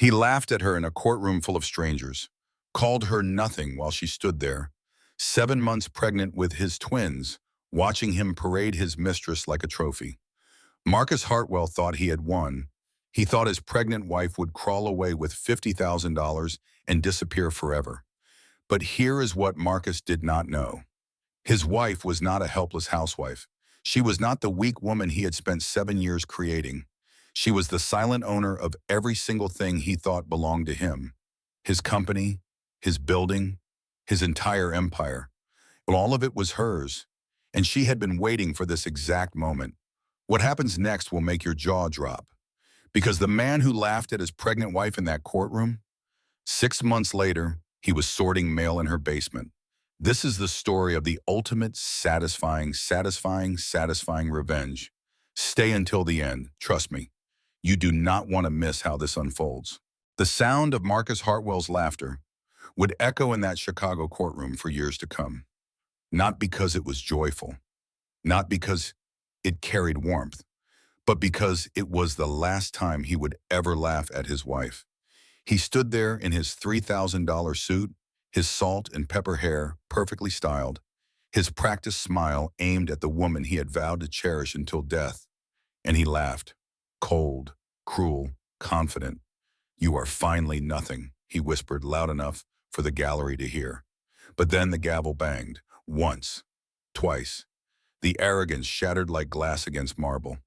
He laughed at her in a courtroom full of strangers, called her nothing while she stood there, 7 months pregnant with his twins, watching him parade his mistress like a trophy. Marcus Hartwell thought he had won. He thought his pregnant wife would crawl away with $50,000 and disappear forever. But here is what Marcus did not know. His wife was not a helpless housewife. She was not the weak woman he had spent 7 years creating. She was the silent owner of every single thing he thought belonged to him. His company, his building, his entire empire. But all of it was hers, and she had been waiting for this exact moment. What happens next will make your jaw drop. Because the man who laughed at his pregnant wife in that courtroom, 6 months later, he was sorting mail in her basement. This is the story of the ultimate satisfying revenge. Stay until the end, trust me. You do not want to miss how this unfolds. The sound of Marcus Hartwell's laughter would echo in that Chicago courtroom for years to come. Not because it was joyful, not because it carried warmth, but because it was the last time he would ever laugh at his wife. He stood there in his $3,000 suit, his salt and pepper hair perfectly styled, his practiced smile aimed at the woman he had vowed to cherish until death, and he laughed, cold, cruel, confident. "You are finally nothing," he whispered loud enough for the gallery to hear. But then the gavel banged, once, twice. The arrogance shattered like glass against marble.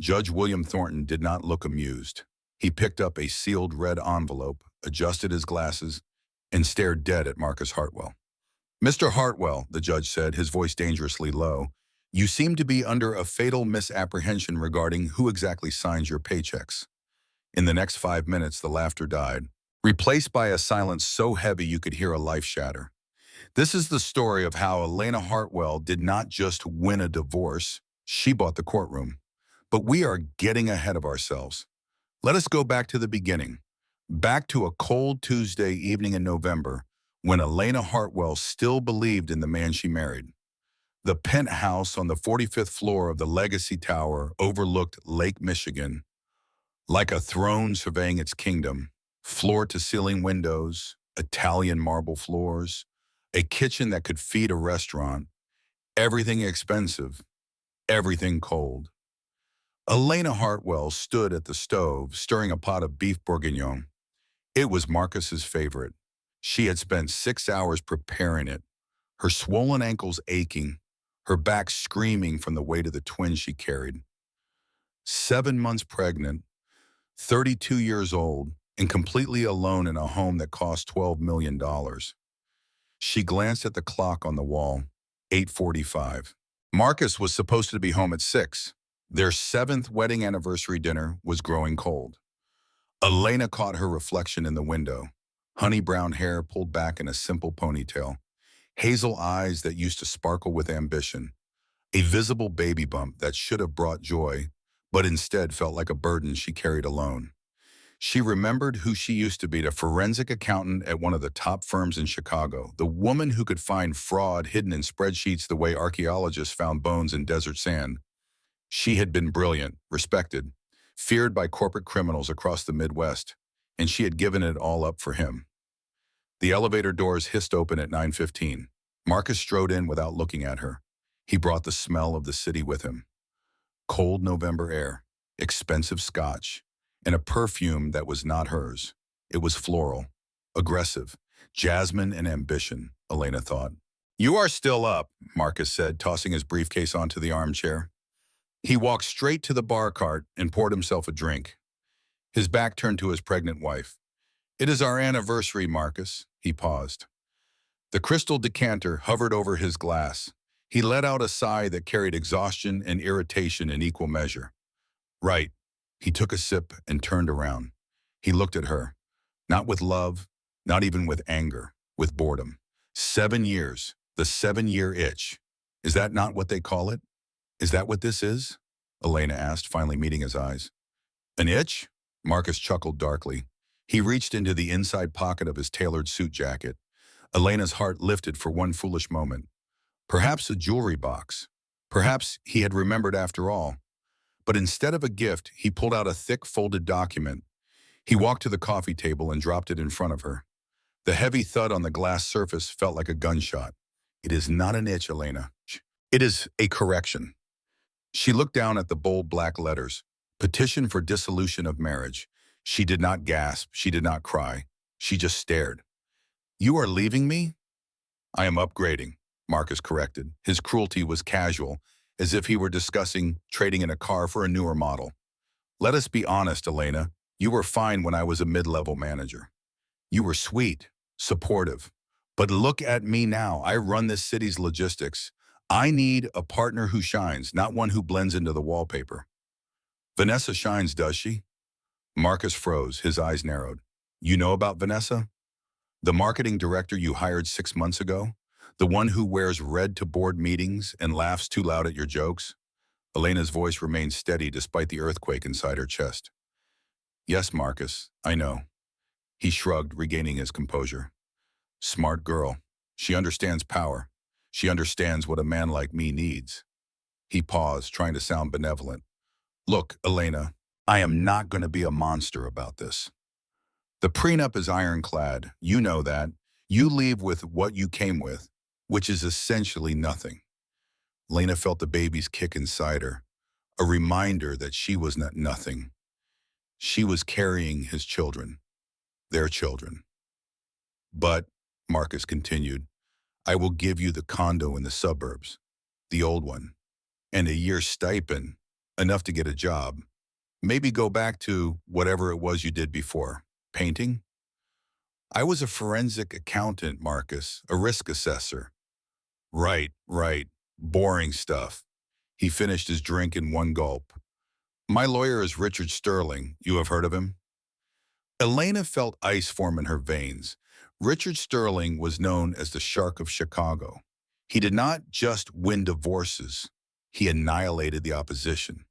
Judge William Thornton did not look amused. He picked up a sealed red envelope, adjusted his glasses, and stared dead at Marcus Hartwell. "Mr. Hartwell," the judge said, his voice dangerously low, "you seem to be under a fatal misapprehension regarding who exactly signs your paychecks." In the next 5 minutes, the laughter died, replaced by a silence so heavy you could hear a life shatter. This is the story of how Elena Hartwell did not just win a divorce, she bought the courtroom. But we are getting ahead of ourselves. Let us go back to the beginning, back to a cold Tuesday evening in November, when Elena Hartwell still believed in the man she married. The penthouse on the 45th floor of the Legacy Tower overlooked Lake Michigan, like a throne surveying its kingdom, floor-to-ceiling windows, Italian marble floors, a kitchen that could feed a restaurant, everything expensive, everything cold. Elena Hartwell stood at the stove, stirring a pot of beef bourguignon. It was Marcus's favorite. She had spent 6 hours preparing it, her swollen ankles aching, her back screaming from the weight of the twins she carried. 7 months pregnant, 32 years old, and completely alone in a home that cost $12 million. She glanced at the clock on the wall, 8:45. Marcus was supposed to be home at 6. Their 7th wedding anniversary dinner was growing cold. Elena caught her reflection in the window, honey brown hair pulled back in a simple ponytail, hazel eyes that used to sparkle with ambition, a visible baby bump that should have brought joy, but instead felt like a burden she carried alone. She remembered who she used to be, a forensic accountant at one of the top firms in Chicago, the woman who could find fraud hidden in spreadsheets the way archaeologists found bones in desert sand. She had been brilliant, respected, feared by corporate criminals across the Midwest, and she had given it all up for him. The elevator doors hissed open at 9:15. Marcus strode in without looking at her. He brought the smell of the city with him. Cold November air, expensive scotch, and a perfume that was not hers. It was floral, aggressive, jasmine and ambition, Elena thought. "You are still up," Marcus said, tossing his briefcase onto the armchair. He walked straight to the bar cart and poured himself a drink. His back turned to his pregnant wife. "It is our anniversary, Marcus." He paused. The crystal decanter hovered over his glass. He let out a sigh that carried exhaustion and irritation in equal measure. "Right." He took a sip and turned around. He looked at her, not with love, not even with anger, with boredom. 7 years, the 7-year itch. Is that not what they call it? "Is that what this is?" Elena asked, finally meeting his eyes. "An itch?" Marcus chuckled darkly. He reached into the inside pocket of his tailored suit jacket. Elena's heart lifted for one foolish moment. Perhaps a jewelry box. Perhaps he had remembered after all. But instead of a gift, he pulled out a thick folded document. He walked to the coffee table and dropped it in front of her. The heavy thud on the glass surface felt like a gunshot. It is not an itch, Elena. It is a correction. She looked down at the bold black letters. Petition for dissolution of marriage. She did not gasp. She did not cry. She just stared. You are leaving me? I am upgrading, Marcus corrected. His cruelty was casual, as if he were discussing trading in a car for a newer model. Let us be honest, Elena. You were fine when I was a mid-level manager. You were sweet, supportive. But look at me now. I run this city's logistics. I need a partner who shines, not one who blends into the wallpaper. Vanessa shines, does she? Marcus froze, his eyes narrowed. You know about Vanessa? The marketing director you hired 6 months ago? The one who wears red to board meetings and laughs too loud at your jokes? Elena's voice remained steady despite the earthquake inside her chest. Yes, Marcus, I know. He shrugged, regaining his composure. Smart girl. She understands power. She understands what a man like me needs. He paused, trying to sound benevolent. Look, Elena, I am not going to be a monster about this. The prenup is ironclad. You know that. You leave with what you came with, which is essentially nothing. Elena felt the baby's kick inside her, a reminder that she was not nothing. She was carrying his children, their children. But, Marcus continued, I will give you the condo in the suburbs, the old one, and a year's stipend, enough to get a job. Maybe go back to whatever it was you did before. Painting? I was a forensic accountant, Marcus, a risk assessor. Right. Boring stuff. He finished his drink in one gulp. My lawyer is Richard Sterling. You have heard of him? Elena felt ice form in her veins. Richard Sterling was known as the Shark of Chicago. He did not just win divorces. He annihilated the opposition.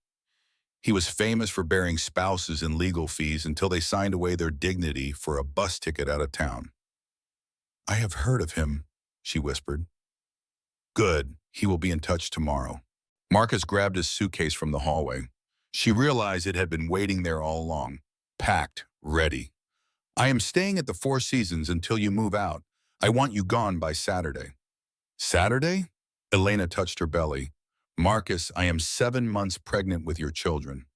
He was famous for bearing spouses and legal fees until they signed away their dignity for a bus ticket out of town. I have heard of him, she whispered. Good. He will be in touch tomorrow. Marcus grabbed his suitcase from the hallway. She realized it had been waiting there all along, packed, ready. I am staying at the Four Seasons until you move out. I want you gone by Saturday. Saturday? Elena touched her belly. Marcus, I am 7 months pregnant with your children.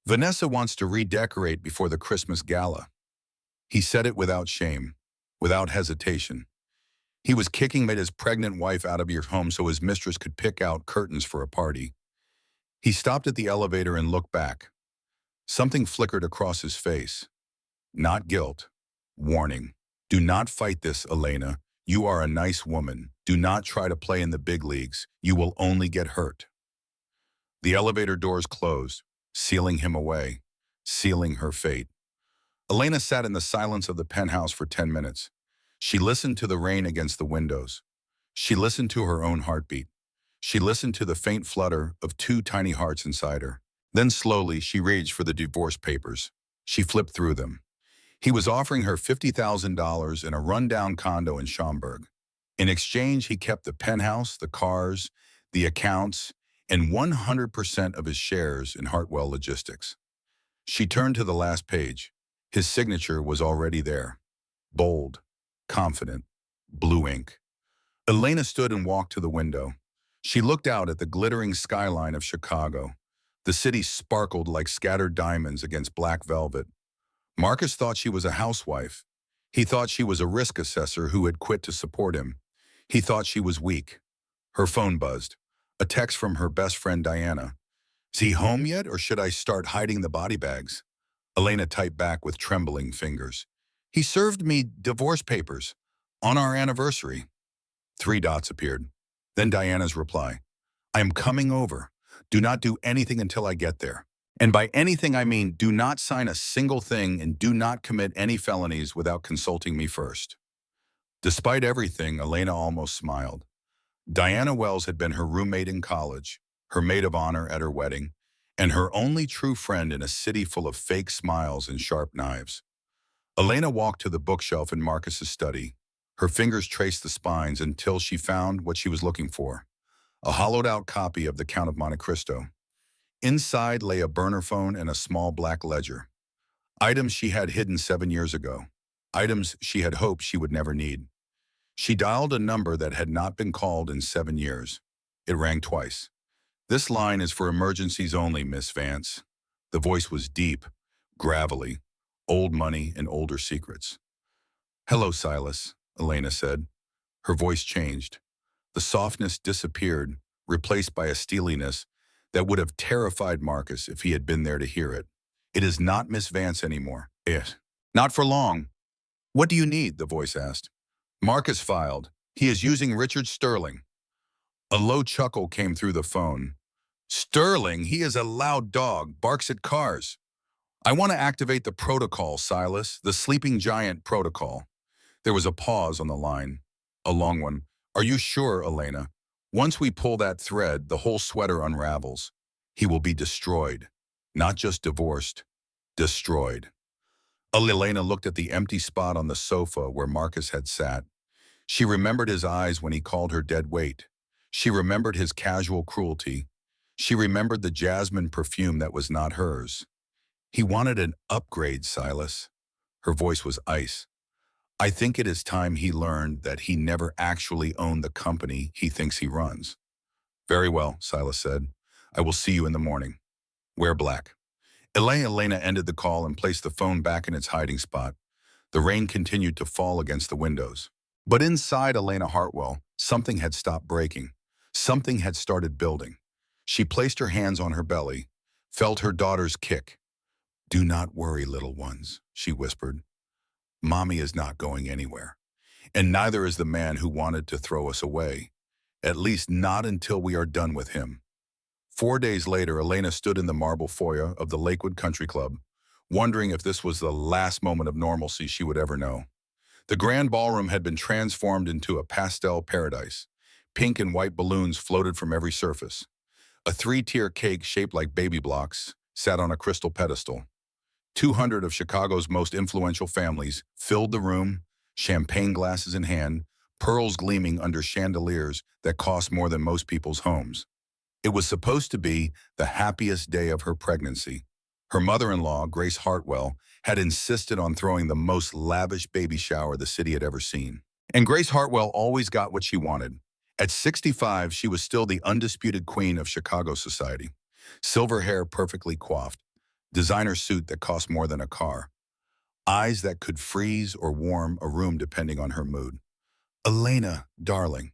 Vanessa wants to redecorate before the Christmas gala. He said it without shame, without hesitation. He was kicking his pregnant wife out of your home so his mistress could pick out curtains for a party. He stopped at the elevator and looked back. Something flickered across his face. Not guilt. Warning. Do not fight this, Elena. You are a nice woman. Do not try to play in the big leagues. You will only get hurt. The elevator doors closed, sealing him away, sealing her fate. Elena sat in the silence of the penthouse for 10 minutes. She listened to the rain against the windows. She listened to her own heartbeat. She listened to the faint flutter of 2 tiny hearts inside her. Then slowly, she reached for the divorce papers. She flipped through them. He was offering her $50,000 in a rundown condo in Schaumburg. In exchange, he kept the penthouse, the cars, the accounts, and 100% of his shares in Hartwell Logistics. She turned to the last page. His signature was already there. Bold, confident, blue ink. Elena stood and walked to the window. She looked out at the glittering skyline of Chicago. The city sparkled like scattered diamonds against black velvet. Marcus thought she was a housewife. He thought she was a risk assessor who had quit to support him. He thought she was weak. Her phone buzzed. A text from her best friend Diana. Is he home yet, or should I start hiding the body bags? Elena typed back with trembling fingers. He served me divorce papers on our anniversary. 3 dots appeared. Then Diana's reply. I am coming over. Do not do anything until I get there. And by anything I mean, do not sign a single thing and do not commit any felonies without consulting me first. Despite everything, Elena almost smiled. Diana Wells had been her roommate in college, her maid of honor at her wedding, and her only true friend in a city full of fake smiles and sharp knives. Elena walked to the bookshelf in Marcus's study. Her fingers traced the spines until she found what she was looking for, a hollowed-out copy of The Count of Monte Cristo. Inside lay a burner phone and a small black ledger. Items she had hidden 7 years ago. Items she had hoped she would never need. She dialed a number that had not been called in 7 years. It rang twice. "This line is for emergencies only, Miss Vance." The voice was deep, gravelly, old money and older secrets. "Hello, Silas," Elena said. Her voice changed. The softness disappeared, replaced by a steeliness that would have terrified Marcus if he had been there to hear it. "It is not Miss Vance anymore. Not for long." "What do you need?" the voice asked. Marcus filed. "He is using Richard Sterling." A low chuckle came through the phone. "Sterling? He is a loud dog, barks at cars." "I want to activate the protocol, Silas, the sleeping giant protocol." There was a pause on the line, a long one. "Are you sure, Elena? Once we pull that thread, the whole sweater unravels. He will be destroyed. Not just divorced, destroyed." Elena looked at the empty spot on the sofa where Marcus had sat. She remembered his eyes when he called her dead weight. She remembered his casual cruelty. She remembered the jasmine perfume that was not hers. "He wanted an upgrade, Silas." Her voice was ice. "I think it is time he learned that he never actually owned the company he thinks he runs." "Very well," Silas said. "I will see you in the morning. Wear black." Elena ended the call and placed the phone back in its hiding spot. The rain continued to fall against the windows. But inside Elena Hartwell, something had stopped breaking. Something had started building. She placed her hands on her belly, felt her daughter's kick. "Do not worry, little ones," she whispered. "Mommy is not going anywhere. And neither is the man who wanted to throw us away. At least not until we are done with him." 4 days later, Elena stood in the marble foyer of the Lakewood Country Club, wondering if this was the last moment of normalcy she would ever know. The grand ballroom had been transformed into a pastel paradise. Pink and white balloons floated from every surface. A three-tier cake shaped like baby blocks sat on a crystal pedestal. 200 of Chicago's most influential families filled the room, champagne glasses in hand, pearls gleaming under chandeliers that cost more than most people's homes. It was supposed to be the happiest day of her pregnancy. Her mother-in-law, Grace Hartwell, had insisted on throwing the most lavish baby shower the city had ever seen. And Grace Hartwell always got what she wanted. At 65, she was still the undisputed queen of Chicago society. Silver hair perfectly coiffed, designer suit that cost more than a car, eyes that could freeze or warm a room depending on her mood. "Elena, darling."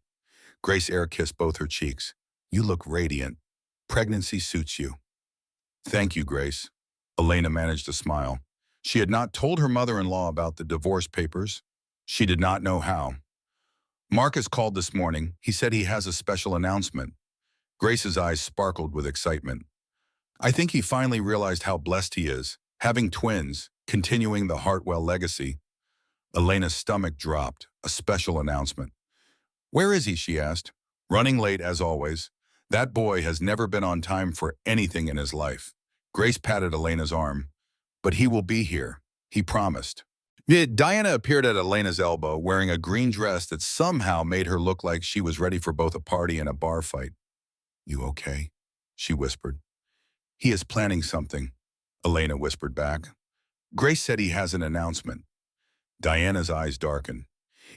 Grace air-kissed both her cheeks. "You look radiant. Pregnancy suits you." "Thank you, Grace." Elena managed a smile. She had not told her mother-in-law about the divorce papers. She did not know how. "Marcus called this morning. He said he has a special announcement." Grace's eyes sparkled with excitement. "I think he finally realized how blessed he is, having twins, continuing the Hartwell legacy." Elena's stomach dropped. A special announcement. "Where is he?" she asked. "Running late, as always. That boy has never been on time for anything in his life." Grace patted Elena's arm. "But he will be here. He promised." Diana appeared at Elena's elbow, wearing a green dress that somehow made her look like she was ready for both a party and a bar fight. "You okay?" she whispered. "He is planning something," Elena whispered back. "Grace said he has an announcement." Diana's eyes darkened.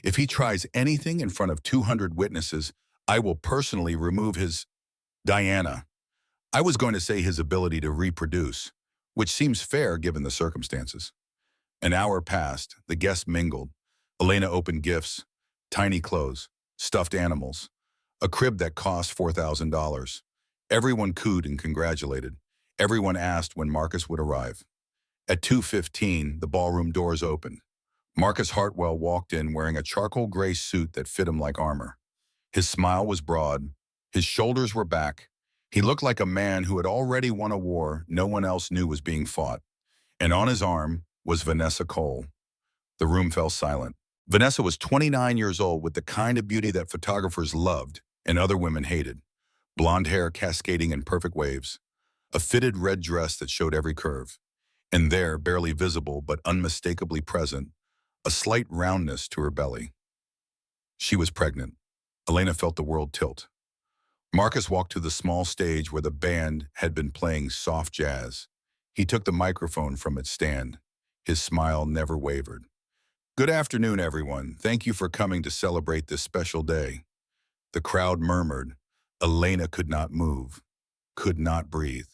"If he tries anything in front of 200 witnesses, I will personally remove his—" "Diana, I was going to say his ability to reproduce, which seems fair given the circumstances." An hour passed. The guests mingled. Elena opened gifts, tiny clothes, stuffed animals, a crib that cost $4,000. Everyone cooed and congratulated. Everyone asked when Marcus would arrive. At 2:15, the ballroom doors opened. Marcus Hartwell walked in wearing a charcoal gray suit that fit him like armor. His smile was broad. His shoulders were back. He looked like a man who had already won a war no one else knew was being fought. And on his arm was Vanessa Cole. The room fell silent. Vanessa was 29 years old with the kind of beauty that photographers loved and other women hated. Blonde hair cascading in perfect waves. A fitted red dress that showed every curve. And there, barely visible but unmistakably present, a slight roundness to her belly. She was pregnant. Elena felt the world tilt. Marcus walked to the small stage where the band had been playing soft jazz. He took the microphone from its stand. His smile never wavered. Good afternoon, everyone. Thank you for coming to celebrate this special day. The crowd murmured. Elena could not move, could not breathe.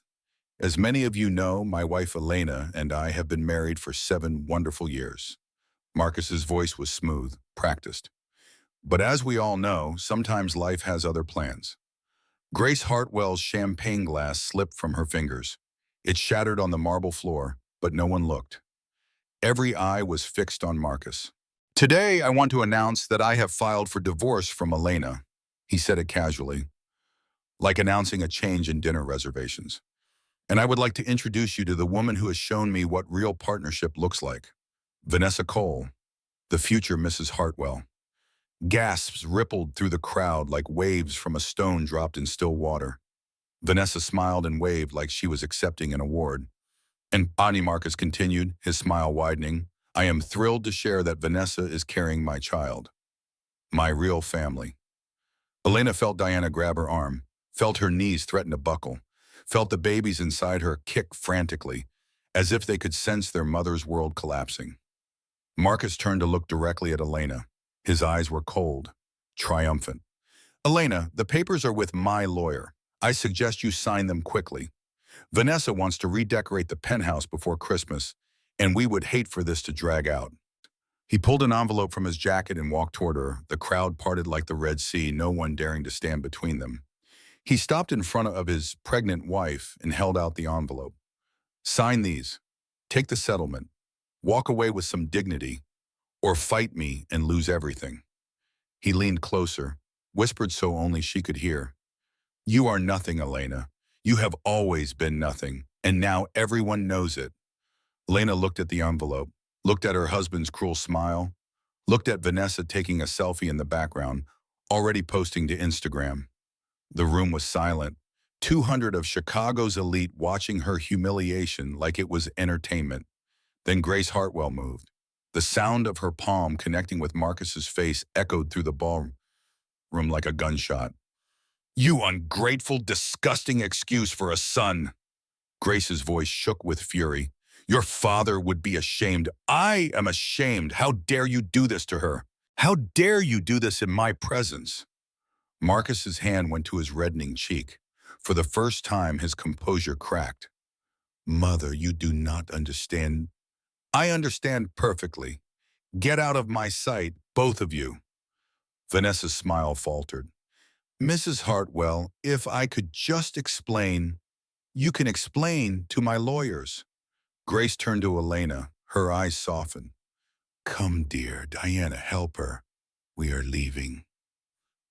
As many of you know, my wife Elena and I have been married for 7 wonderful years. Marcus's voice was smooth, practiced. But as we all know, sometimes life has other plans. Grace Hartwell's champagne glass slipped from her fingers. It shattered on the marble floor, but no one looked. Every eye was fixed on Marcus. Today, I want to announce that I have filed for divorce from Elena. He said it casually, like announcing a change in dinner reservations. And I would like to introduce you to the woman who has shown me what real partnership looks like. Vanessa Cole, the future Mrs. Hartwell. Gasps rippled through the crowd like waves from a stone dropped in still water. Vanessa smiled and waved like she was accepting an award. And Marcus continued, his smile widening. I am thrilled to share that Vanessa is carrying my child. My real family. Elena felt Diana grab her arm, felt her knees threaten to buckle, felt the babies inside her kick frantically, as if they could sense their mother's world collapsing. Marcus turned to look directly at Elena. His eyes were cold, triumphant. Elena, the papers are with my lawyer. I suggest you sign them quickly. Vanessa wants to redecorate the penthouse before Christmas, and we would hate for this to drag out. He pulled an envelope from his jacket and walked toward her. The crowd parted like the Red Sea, no one daring to stand between them. He stopped in front of his pregnant wife and held out the envelope. Sign these. Take the settlement. Walk away with some dignity, or fight me and lose everything. He leaned closer, whispered so only she could hear. You are nothing, Elena. You have always been nothing, and now everyone knows it. Elena looked at the envelope, looked at her husband's cruel smile, looked at Vanessa taking a selfie in the background, already posting to Instagram. The room was silent, 200 of Chicago's elite watching her humiliation like it was entertainment. Then Grace Hartwell moved. The sound of her palm connecting with Marcus's face echoed through the ballroom like a gunshot. You ungrateful, disgusting excuse for a son. Grace's voice shook with fury. Your father would be ashamed. I am ashamed. How dare you do this to her? How dare you do this in my presence? Marcus's hand went to his reddening cheek. For the first time, his composure cracked. Mother, you do not understand. I understand perfectly. Get out of my sight, both of you. Vanessa's smile faltered. Mrs. Hartwell, if I could just explain. You can explain to my lawyers. Grace turned to Elena, her eyes softened. Come, dear, Diana, help her. We are leaving.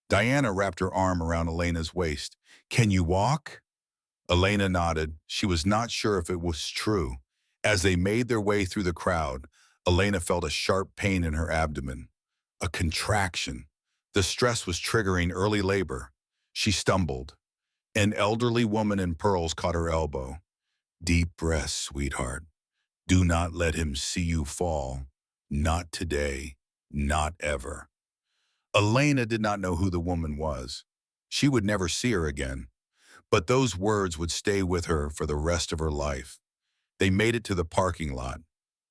Diana wrapped her arm around Elena's waist. Can you walk? Elena nodded. She was not sure if it was true. As they made their way through the crowd, Elena felt a sharp pain in her abdomen. A contraction. The stress was triggering early labor. She stumbled. An elderly woman in pearls caught her elbow. Deep breaths, sweetheart. Do not let him see you fall. Not today. Not ever. Elena did not know who the woman was. She would never see her again. But those words would stay with her for the rest of her life. They made it to the parking lot.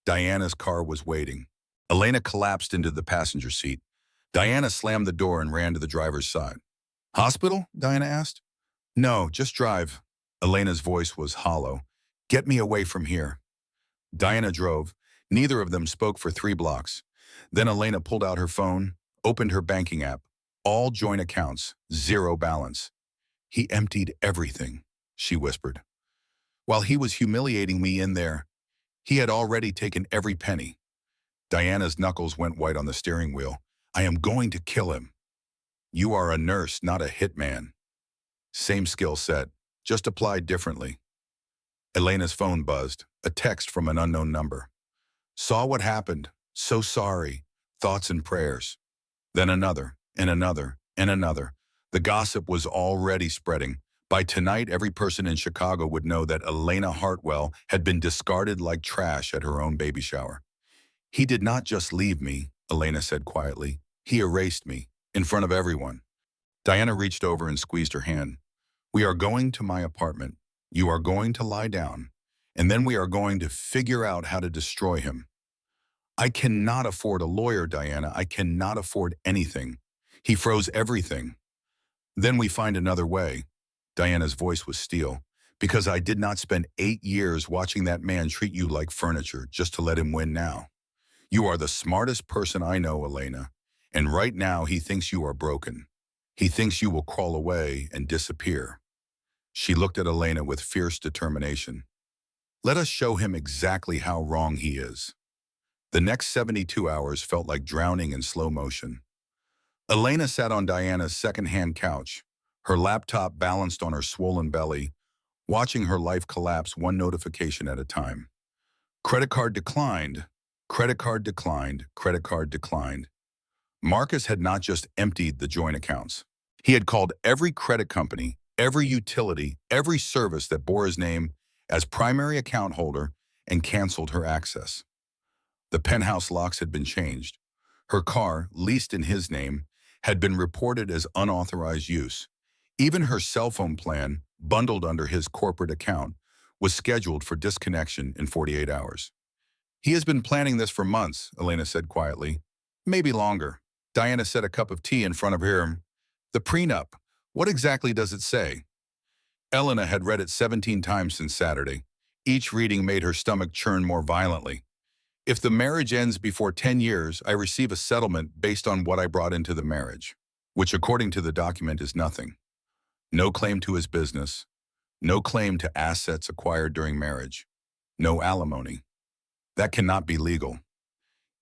Diana's car was waiting. Elena collapsed into the passenger seat. Diana slammed the door and ran to the driver's side. Hospital? Diana asked. No, just drive. Elena's voice was hollow. Get me away from here. Diana drove. Neither of them spoke for 3 blocks. Then Elena pulled out her phone, opened her banking app. All joint accounts, 0 balance. He emptied everything, she whispered. While he was humiliating me in there, he had already taken every penny. Diana's knuckles went white on the steering wheel. I am going to kill him. You are a nurse, not a hitman. Same skill set, just applied differently. Elena's phone buzzed, a text from an unknown number. Saw what happened, so sorry, thoughts and prayers. Then another, and another, and another. The gossip was already spreading. By tonight, every person in Chicago would know that Elena Hartwell had been discarded like trash at her own baby shower. He did not just leave me, Elena said quietly. He erased me, in front of everyone. Diana reached over and squeezed her hand. We are going to my apartment. You are going to lie down, and then we are going to figure out how to destroy him. I cannot afford a lawyer, Diana. I cannot afford anything. He froze everything. Then we find another way. Diana's voice was steel. Because I did not spend 8 years watching that man treat you like furniture just to let him win now. You are the smartest person I know, Elena. And right now he thinks you are broken. He thinks you will crawl away and disappear. She looked at Elena with fierce determination. Let us show him exactly how wrong he is. The next 72 hours felt like drowning in slow motion. Elena sat on Diana's second-hand couch, her laptop balanced on her swollen belly, watching her life collapse one notification at a time. Credit card declined, credit card declined, credit card declined. Marcus had not just emptied the joint accounts. He had called every credit company, every utility, every service that bore his name as primary account holder and canceled her access. The penthouse locks had been changed. Her car, leased in his name, had been reported as unauthorized use. Even her cell phone plan, bundled under his corporate account, was scheduled for disconnection in 48 hours. He has been planning this for months, Elena said quietly. Maybe longer. Diana set a cup of tea in front of her. The prenup. What exactly does it say? Elena had read it 17 times since Saturday. Each reading made her stomach churn more violently. If the marriage ends before 10 years, I receive a settlement based on what I brought into the marriage, which according to the document is nothing. No claim to his business, no claim to assets acquired during marriage, no alimony. That cannot be legal.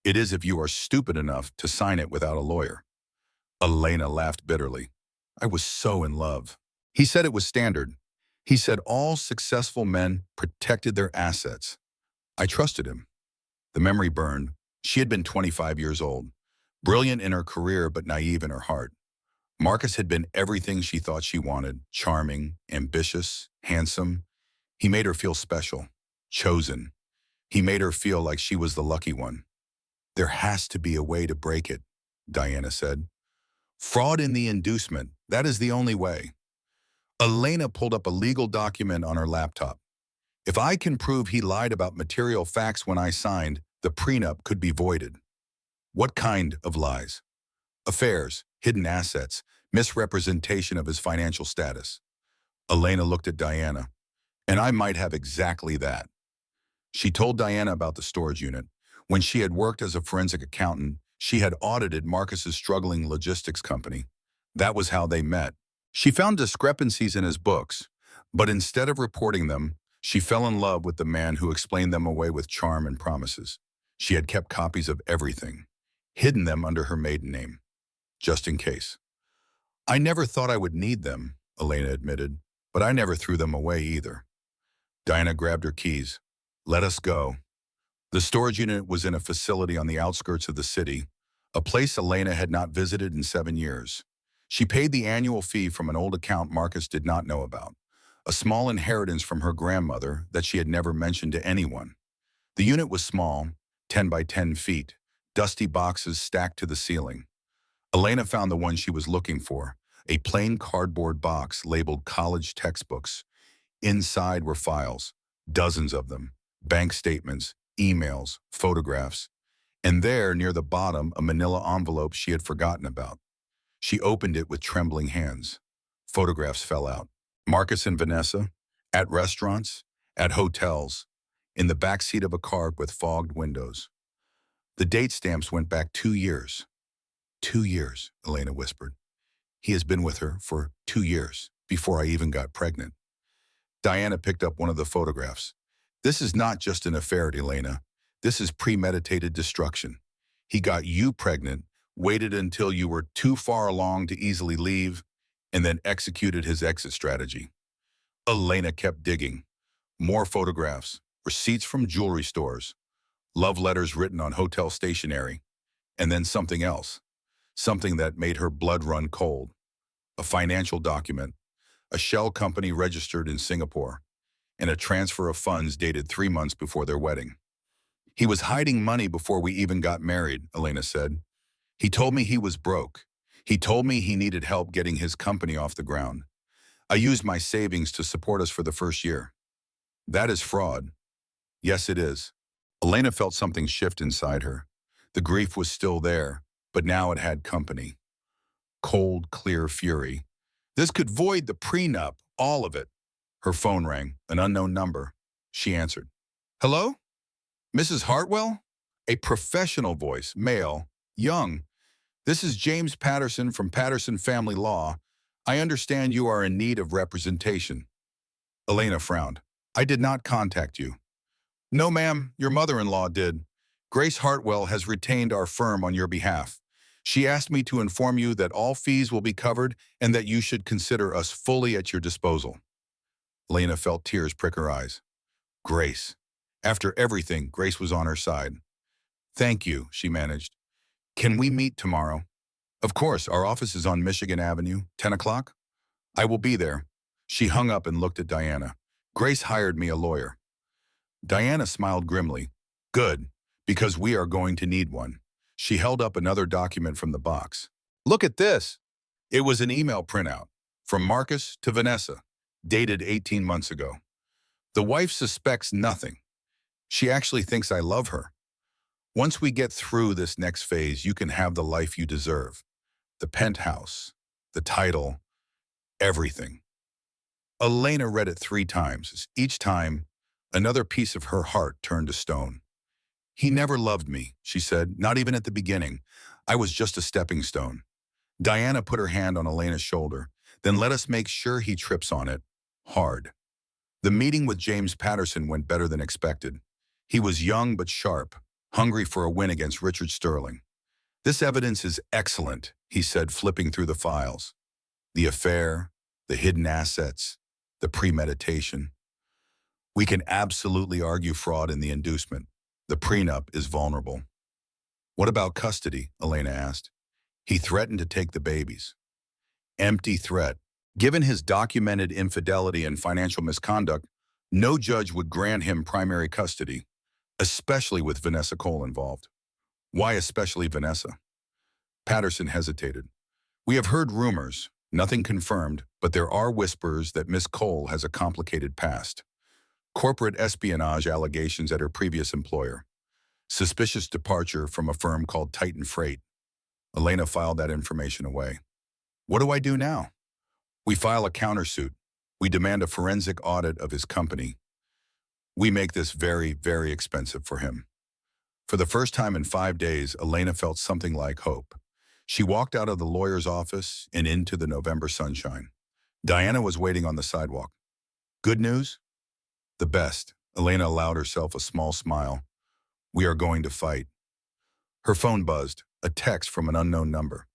It is if you are stupid enough to sign it without a lawyer. Elena laughed bitterly. I was so in love. He said it was standard. He said all successful men protected their assets. I trusted him. The memory burned. She had been 25 years old, brilliant in her career but naive in her heart. Marcus had been everything she thought she wanted, charming, ambitious, handsome. He made her feel special, chosen. He made her feel like she was the lucky one. There has to be a way to break it, Diana said. Fraud in the inducement, that is the only way. Elena pulled up a legal document on her laptop. If I can prove he lied about material facts when I signed, the prenup could be voided. What kind of lies? Affairs, hidden assets, misrepresentation of his financial status. Elena looked at Diana, and I might have exactly that. She told Diana about the storage unit. When she had worked as a forensic accountant, she had audited Marcus's struggling logistics company. That was how they met. She found discrepancies in his books, but instead of reporting them, she fell in love with the man who explained them away with charm and promises. She had kept copies of everything, hidden them under her maiden name, just in case. I never thought I would need them, Elena admitted, but I never threw them away either. Diana grabbed her keys. Let us go. The storage unit was in a facility on the outskirts of the city, a place Elena had not visited in 7 years. She paid the annual fee from an old account Marcus did not know about, a small inheritance from her grandmother that she had never mentioned to anyone. The unit was small, 10 by 10 feet, dusty boxes stacked to the ceiling. Elena found the one she was looking for, a plain cardboard box labeled college textbooks. Inside were files, dozens of them, bank statements, emails, photographs, and there, near the bottom, a manila envelope she had forgotten about. She opened it with trembling hands. Photographs fell out. Marcus and Vanessa, at restaurants, at hotels, in the back seat of a car with fogged windows. The date stamps went back 2 years. 2 years, Elena whispered. He has been with her for 2 years, before I even got pregnant. Diana picked up one of the photographs. This is not just an affair, Elena. This is premeditated destruction. He got you pregnant, waited until you were too far along to easily leave, and then executed his exit strategy. Elena kept digging. More photographs, receipts from jewelry stores, love letters written on hotel stationery, and then something else, something that made her blood run cold. A financial document, a shell company registered in Singapore, and a transfer of funds dated 3 months before their wedding. He was hiding money before we even got married, Elena said. He told me he was broke. He told me he needed help getting his company off the ground. I used my savings to support us for the first year. That is fraud. Yes, it is. Elena felt something shift inside her. The grief was still there, but now it had company. Cold, clear fury. This could void the prenup, all of it. Her phone rang, an unknown number. She answered. Hello? Mrs. Hartwell? A professional voice, male, young. This is James Patterson from Patterson Family Law. I understand you are in need of representation. Elena frowned. I did not contact you. No, ma'am, your mother-in-law did. Grace Hartwell has retained our firm on your behalf. She asked me to inform you that all fees will be covered and that you should consider us fully at your disposal. Elena felt tears prick her eyes. Grace. After everything, Grace was on her side. Thank you, she managed. Can we meet tomorrow? Of course, our office is on Michigan Avenue, 10 o'clock. I will be there. She hung up and looked at Diana. Grace hired me a lawyer. Diana smiled grimly. Good, because we are going to need one. She held up another document from the box. Look at this. It was an email printout from Marcus to Vanessa, dated 18 months ago. The wife suspects nothing. She actually thinks I love her. Once we get through this next phase, you can have the life you deserve. The penthouse, the title, everything. Elena read it 3 times. Each time, another piece of her heart turned to stone. He never loved me, she said, not even at the beginning. I was just a stepping stone. Diana put her hand on Elena's shoulder. Then let us make sure he trips on it. Hard. The meeting with James Patterson went better than expected. He was young but sharp, hungry for a win against Richard Sterling. This evidence is excellent, he said, flipping through the files. The affair, the hidden assets, the premeditation. We can absolutely argue fraud in the inducement. The prenup is vulnerable. What about custody? Elena asked. He threatened to take the babies. Empty threat. Given his documented infidelity and financial misconduct, no judge would grant him primary custody, especially with Vanessa Cole involved. Why especially Vanessa? Patterson hesitated. We have heard rumors, nothing confirmed, but there are whispers that Miss Cole has a complicated past. Corporate espionage allegations at her previous employer. Suspicious departure from a firm called Titan Freight. Elena filed that information away. What do I do now? We file a countersuit. We demand a forensic audit of his company. We make this very, very expensive for him. For the first time in 5 days, Elena felt something like hope. She walked out of the lawyer's office and into the November sunshine. Diana was waiting on the sidewalk. Good news? The best. Elena allowed herself a small smile. We are going to fight. Her phone buzzed, a text from an unknown number.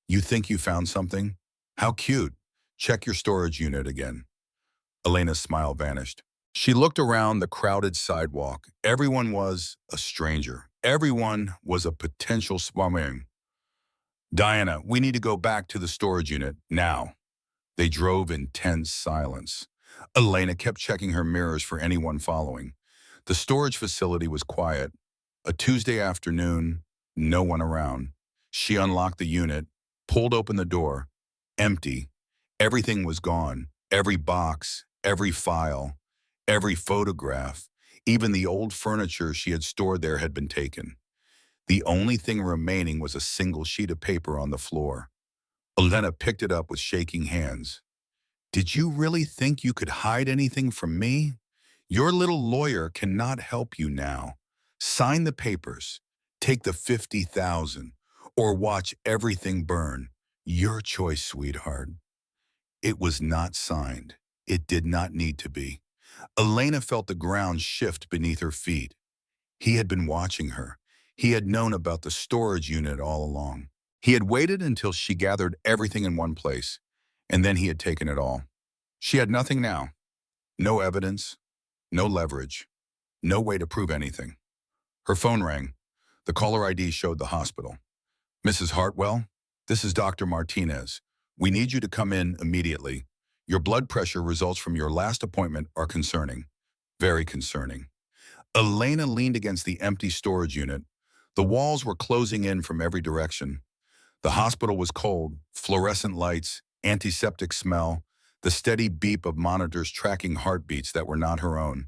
You think you found something? How cute. Check your storage unit again. Elena's smile vanished. She looked around the crowded sidewalk. Everyone was a stranger. Everyone was a potential swimming. Diana, we need to go back to the storage unit now. They drove in tense silence. Elena kept checking her mirrors for anyone following. The storage facility was quiet. A Tuesday afternoon, no one around. She unlocked the unit, pulled open the door. Empty. Everything was gone. Every box, every file, every photograph, even the old furniture she had stored there had been taken. The only thing remaining was a single sheet of paper on the floor. Elena picked it up with shaking hands. Did you really think you could hide anything from me? Your little lawyer cannot help you now. Sign the papers, take the $50,000, or watch everything burn. Your choice, sweetheart. It was not signed. It did not need to be. Elena felt the ground shift beneath her feet. He had been watching her. He had known about the storage unit all along. He had waited until she gathered everything in one place, and then he had taken it all. She had nothing now. No evidence, no leverage, no way to prove anything. Her phone rang. The caller ID showed the hospital. Mrs. Hartwell, this is Dr. Martinez. We need you to come in immediately. Your blood pressure results from your last appointment are concerning. Very concerning. Elena leaned against the empty storage unit. The walls were closing in from every direction. The hospital was cold, fluorescent lights, antiseptic smell, the steady beep of monitors tracking heartbeats that were not her own.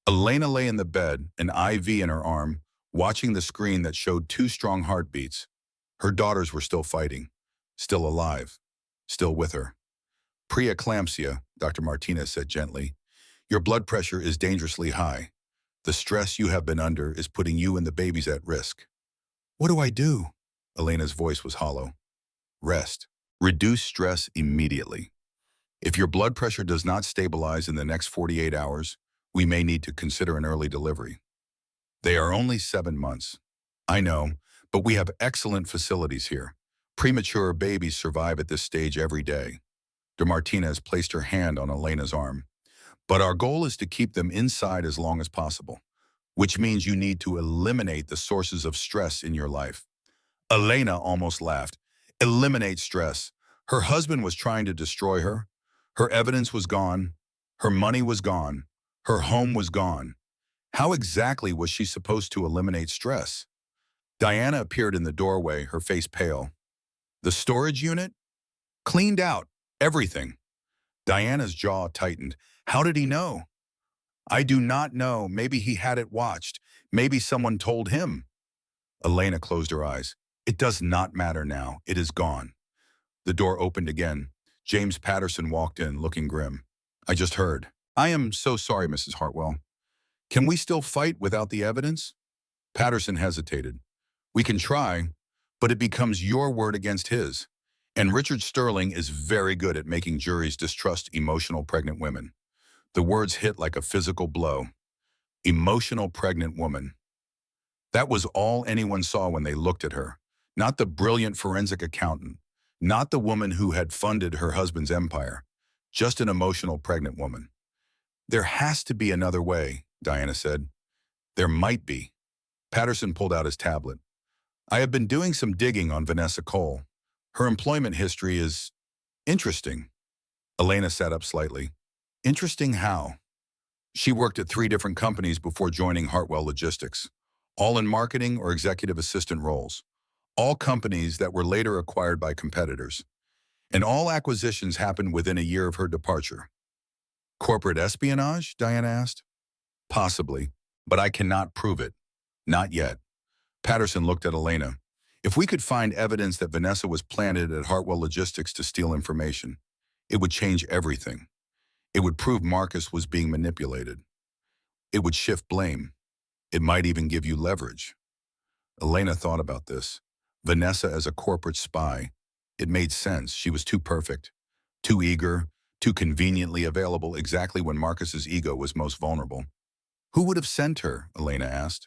Elena lay in the bed, an IV in her arm, watching the screen that showed two strong heartbeats. Her daughters were still fighting, still alive, still with her. Preeclampsia, Dr. Martinez said gently. Your blood pressure is dangerously high. The stress you have been under is putting you and the babies at risk. What do I do? Elena's voice was hollow. Rest. Reduce stress immediately. If your blood pressure does not stabilize in the next 48 hours, we may need to consider an early delivery. They are only 7 months. I know, but we have excellent facilities here. Premature babies survive at this stage every day. De Martinez placed her hand on Elena's arm. But our goal is to keep them inside as long as possible, which means you need to eliminate the sources of stress in your life. Elena almost laughed. Eliminate stress. Her husband was trying to destroy her. Her evidence was gone. Her money was gone. Her home was gone. How exactly was she supposed to eliminate stress? Diana appeared in the doorway, her face pale. The storage unit? Cleaned out. Everything. Diana's jaw tightened. How did he know? I do not know. Maybe he had it watched. Maybe someone told him. Elena closed her eyes. It does not matter now. It is gone. The door opened again. James Patterson walked in, looking grim. I just heard. I am so sorry, Mrs. Hartwell. Can we still fight without the evidence? Patterson hesitated. We can try, but it becomes your word against his. And Richard Sterling is very good at making juries distrust emotional pregnant women. The words hit like a physical blow. Emotional pregnant woman. That was all anyone saw when they looked at her. Not the brilliant forensic accountant. Not the woman who had funded her husband's empire. Just an emotional pregnant woman. There has to be another way, Diana said. There might be. Patterson pulled out his tablet. I have been doing some digging on Vanessa Cole. Her employment history is interesting. Elena sat up slightly. Interesting how? She worked at 3 different companies before joining Hartwell Logistics, all in marketing or executive assistant roles. All companies that were later acquired by competitors. And all acquisitions happened within a year of her departure. Corporate espionage? Diana asked. Possibly, but I cannot prove it. Not yet. Patterson looked at Elena. If we could find evidence that Vanessa was planted at Hartwell Logistics to steal information, it would change everything. It would prove Marcus was being manipulated. It would shift blame. It might even give you leverage. Elena thought about this. Vanessa as a corporate spy. It made sense. She was too perfect, too eager, too conveniently available exactly when Marcus's ego was most vulnerable. Who would have sent her? Elena asked.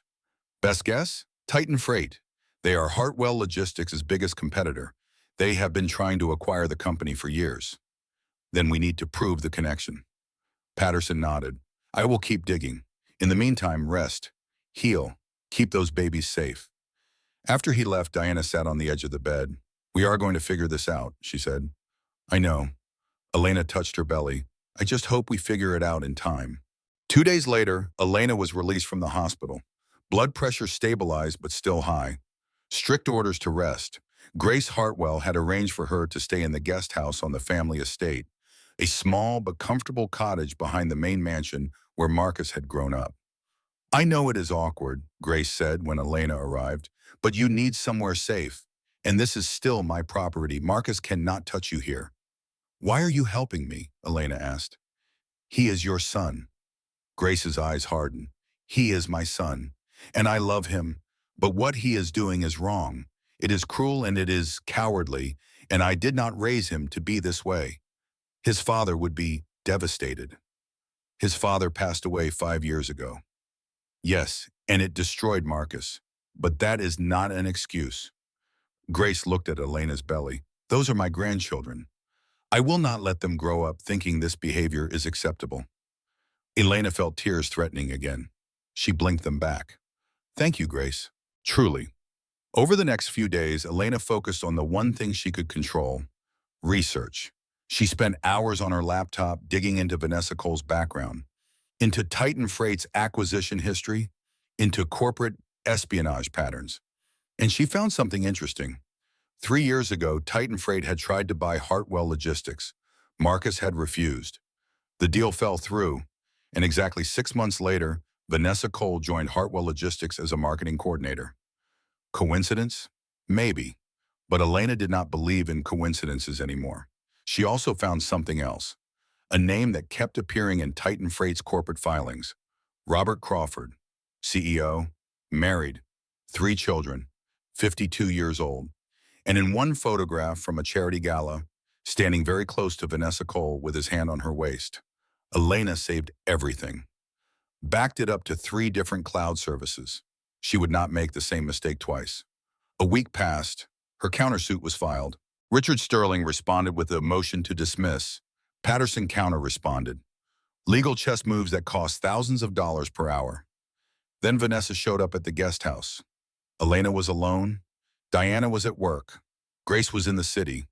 Best guess? Titan Freight. They are Hartwell Logistics' biggest competitor. They have been trying to acquire the company for years. Then we need to prove the connection. Patterson nodded. I will keep digging. In the meantime, rest, heal, keep those babies safe. After he left, Diana sat on the edge of the bed. We are going to figure this out, she said. I know. Elena touched her belly. I just hope we figure it out in time. 2 days later, Elena was released from the hospital. Blood pressure stabilized but still high. Strict orders to rest. Grace Hartwell had arranged for her to stay in the guest house on the family estate, a small but comfortable cottage behind the main mansion where Marcus had grown up. I know it is awkward, Grace said when Elena arrived, but you need somewhere safe. And this is still my property. Marcus cannot touch you here. Why are you helping me? Elena asked. He is your son. Grace's eyes hardened. He is my son, and I love him. But what he is doing is wrong. It is cruel and it is cowardly, and I did not raise him to be this way. His father would be devastated. His father passed away 5 years ago. Yes, and it destroyed Marcus. But that is not an excuse. Grace looked at Elena's belly. Those are my grandchildren. I will not let them grow up thinking this behavior is acceptable. Elena felt tears threatening again. She blinked them back. Thank you, Grace. Truly. Over the next few days, Elena focused on the one thing she could control, research. She spent hours on her laptop digging into Vanessa Cole's background, into Titan Freight's acquisition history, into corporate espionage patterns. And she found something interesting. 3 years ago, Titan Freight had tried to buy Hartwell Logistics. Marcus had refused. The deal fell through, and exactly 6 months later, Vanessa Cole joined Hartwell Logistics as a marketing coordinator. Coincidence? Maybe. But Elena did not believe in coincidences anymore. She also found something else. A name that kept appearing in Titan Freight's corporate filings. Robert Crawford, CEO, married, 3 children, 52 years old. And in one photograph from a charity gala, standing very close to Vanessa Cole with his hand on her waist, Elena saved everything. Backed it up to 3 different cloud services. She would not make the same mistake twice. A week passed. Her countersuit was filed. Richard Sterling responded with a motion to dismiss. Patterson counter-responded. Legal chess moves that cost thousands of dollars per hour. Then Vanessa showed up at the guest house. Elena was alone. Diana was at work. Grace was in the city.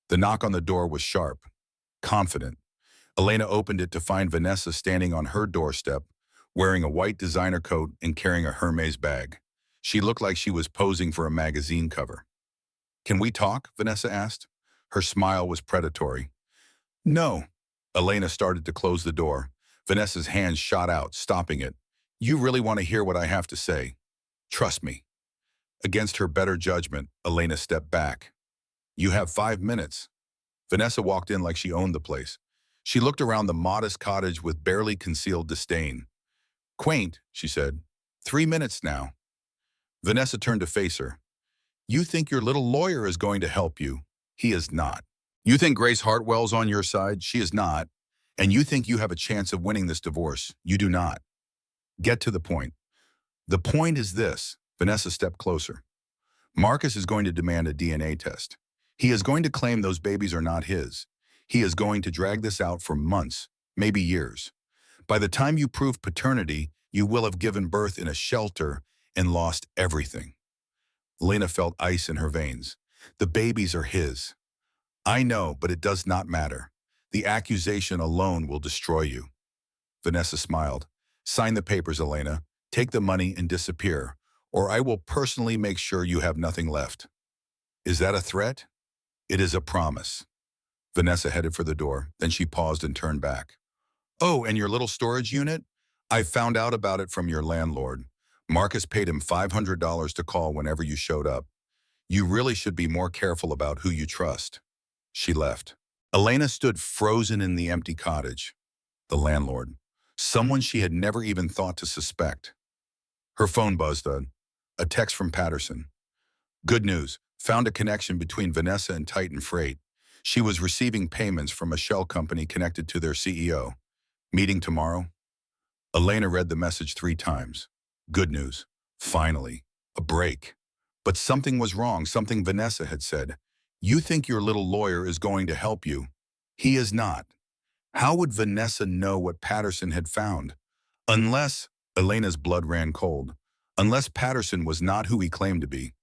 The knock on the door was sharp, confident. Elena opened it to find Vanessa standing on her doorstep, wearing a white designer coat and carrying a Hermes bag. She looked like she was posing for a magazine cover. "Can we talk?" Vanessa asked. Her smile was predatory. "No." Elena started to close the door. Vanessa's hand shot out, stopping it. "You really want to hear what I have to say? Trust me." Against her better judgment, Elena stepped back. "You have 5 minutes." Vanessa walked in like she owned the place. She looked around the modest cottage with barely concealed disdain. "Quaint," she said. 3 minutes now." Vanessa turned to face her. "You think your little lawyer is going to help you. He is not. You think Grace Hartwell's on your side. She is not. And you think you have a chance of winning this divorce. You do not. Get to the point." "The point is this." Vanessa stepped closer. "Marcus is going to demand a DNA test. He is going to claim those babies are not his. He is going to drag this out for months, maybe years. By the time you prove paternity, you will have given birth in a shelter and lost everything." Elena felt ice in her veins. "The babies are his." "I know, but it does not matter. The accusation alone will destroy you." Vanessa smiled. "Sign the papers, Elena. Take the money and disappear, or I will personally make sure you have nothing left." "Is that a threat?" "It is a promise." Vanessa headed for the door, then she paused and turned back. "Oh, and your little storage unit? I found out about it from your landlord. Marcus paid him $500 to call whenever you showed up. You really should be more careful about who you trust." She left. Elena stood frozen in the empty cottage. The landlord. Someone she had never even thought to suspect. Her phone buzzed. A text from Patterson. "Good news. Found a connection between Vanessa and Titan Freight. She was receiving payments from a shell company connected to their CEO. Meeting tomorrow?" Elena read the message 3 times. Good news. Finally. A break. But something was wrong, something Vanessa had said. "You think your little lawyer is going to help you. He is not." How would Vanessa know what Patterson had found? Unless, Elena's blood ran cold, unless Patterson was not who he claimed to be.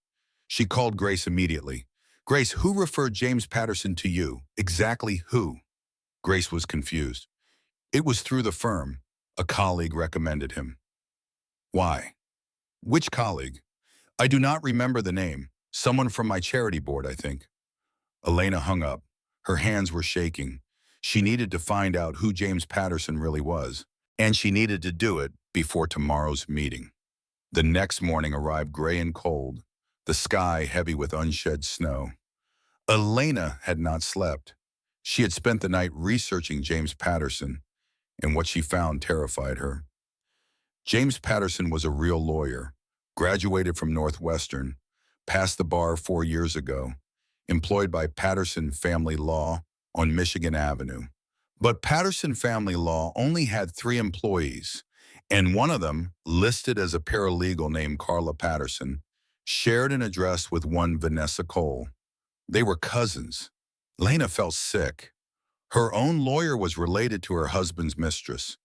She called Grace immediately. "Grace, who referred James Patterson to you? Exactly who?" Grace was confused. "It was through the firm. A colleague recommended him." "Why?" "Which colleague?" "I do not remember the name. Someone from my charity board, I think." Elena hung up. Her hands were shaking. She needed to find out who James Patterson really was, and she needed to do it before tomorrow's meeting. The next morning arrived gray and cold, the sky heavy with unshed snow. Elena had not slept. She had spent the night researching James Patterson, and what she found terrified her. James Patterson was a real lawyer, graduated from Northwestern, passed the bar 4 years ago, employed by Patterson Family Law on Michigan Avenue. But Patterson Family Law only had 3 employees, and one of them, listed as a paralegal named Carla Patterson, shared an address with one Vanessa Cole. They were cousins. Lena felt sick. Her own lawyer was related to her husband's mistress.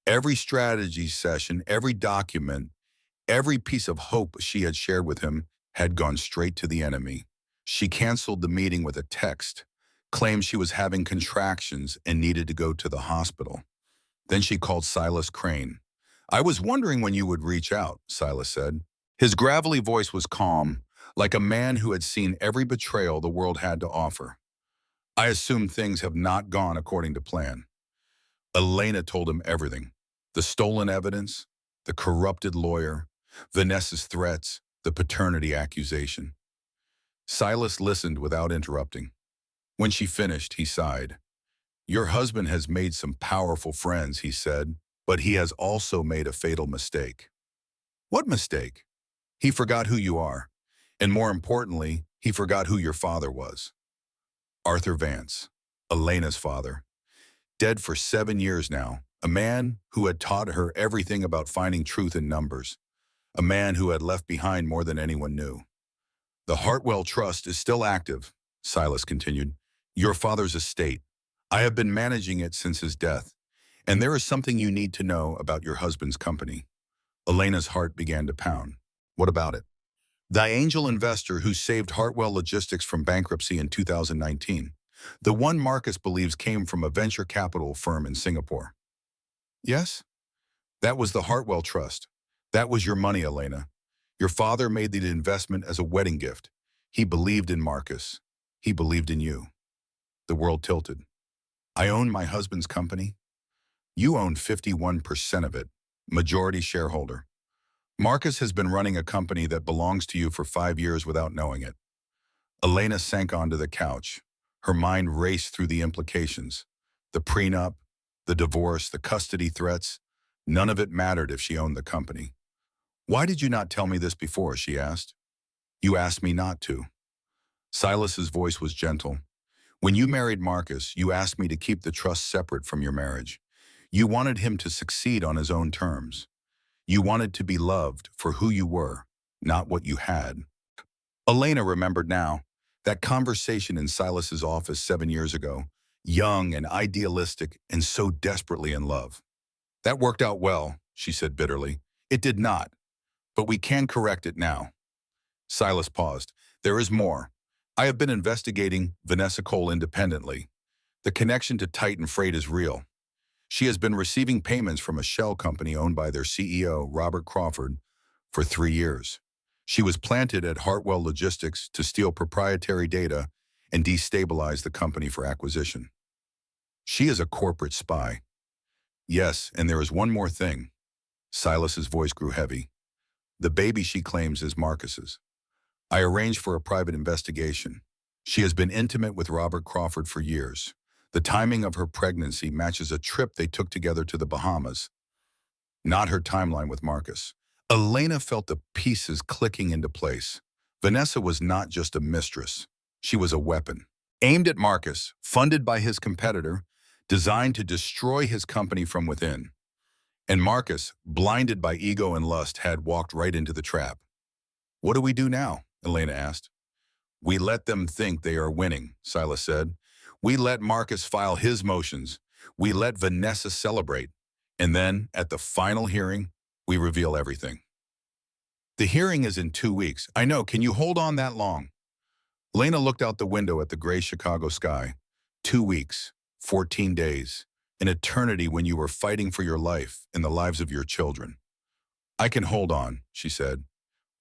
Every strategy session, every document, every piece of hope she had shared with him had gone straight to the enemy. She canceled the meeting with a text, claimed she was having contractions and needed to go to the hospital. Then she called Silas Crane. "I was wondering when you would reach out," Silas said. His gravelly voice was calm, like a man who had seen every betrayal the world had to offer. "I assume things have not gone according to plan." Elena told him everything. The stolen evidence, the corrupted lawyer, Vanessa's threats, the paternity accusation. Silas listened without interrupting. When she finished, he sighed. Your husband has made some powerful friends, he said, but he has also made a fatal mistake. What mistake? He forgot who you are. And more importantly, he forgot who your father was. Arthur Vance, Elena's father, dead for 7 years now, a man who had taught her everything about finding truth in numbers, a man who had left behind more than anyone knew. The Hartwell Trust is still active, Silas continued. Your father's estate. I have been managing it since his death, and there is something you need to know about your husband's company. Elena's heart began to pound. What about it? The angel investor who saved Hartwell Logistics from bankruptcy in 2019. The one Marcus believes came from a venture capital firm in Singapore. Yes? That was the Hartwell Trust. That was your money, Elena. Your father made the investment as a wedding gift. He believed in Marcus. He believed in you. The world tilted. I own my husband's company. You own 51% of it, majority shareholder. Marcus has been running a company that belongs to you for 5 years without knowing it. Elena sank onto the couch. Her mind raced through the implications. The prenup, the divorce, the custody threats. None of it mattered if she owned the company. Why did you not tell me this before, she asked. You asked me not to. Silas's voice was gentle. When you married Marcus, you asked me to keep the trust separate from your marriage. You wanted him to succeed on his own terms. You wanted to be loved for who you were, not what you had. Elena remembered now that conversation in Silas's office 7 years ago, young and idealistic and so desperately in love. That worked out well, she said bitterly. It did not, but we can correct it now. Silas paused. There is more. I have been investigating Vanessa Cole independently. The connection to Titan Freight is real. She has been receiving payments from a shell company owned by their CEO, Robert Crawford, for 3 years. She was planted at Hartwell Logistics to steal proprietary data and destabilize the company for acquisition. She is a corporate spy. Yes, and there is one more thing. Silas's voice grew heavy. The baby she claims is Marcus's. I arranged for a private investigation. She has been intimate with Robert Crawford for years. The timing of her pregnancy matches a trip they took together to the Bahamas, not her timeline with Marcus. Elena felt the pieces clicking into place. Vanessa was not just a mistress. She was a weapon. Aimed at Marcus, funded by his competitor, designed to destroy his company from within. And Marcus, blinded by ego and lust, had walked right into the trap. What do we do now? Elena asked. We let them think they are winning, Silas said. We let Marcus file his motions. We let Vanessa celebrate. And then, at the final hearing, we reveal everything. The hearing is in 2 weeks. I know, can you hold on that long? Elena looked out the window at the gray Chicago sky. 2 weeks, 14 days, an eternity when you were fighting for your life and the lives of your children. I can hold on, she said.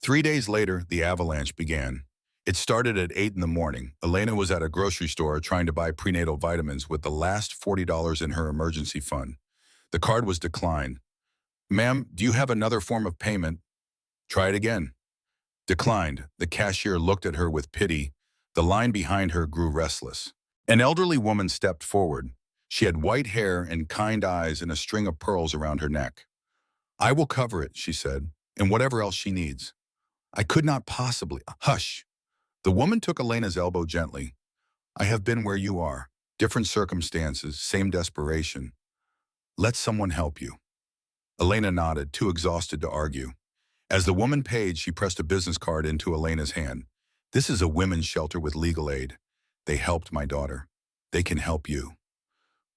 3 days later, the avalanche began. It started at 8 in the morning. Elena was at a grocery store trying to buy prenatal vitamins with the last $40 in her emergency fund. The card was declined. Ma'am, do you have another form of payment? Try it again. Declined. The cashier looked at her with pity. The line behind her grew restless. An elderly woman stepped forward. She had white hair and kind eyes and a string of pearls around her neck. I will cover it, she said, and whatever else she needs. I could not possibly. Hush. The woman took Elena's elbow gently. I have been where you are. Different circumstances, same desperation. Let someone help you. Elena nodded, too exhausted to argue. As the woman paid, she pressed a business card into Elena's hand. This is a women's shelter with legal aid. They helped my daughter. They can help you.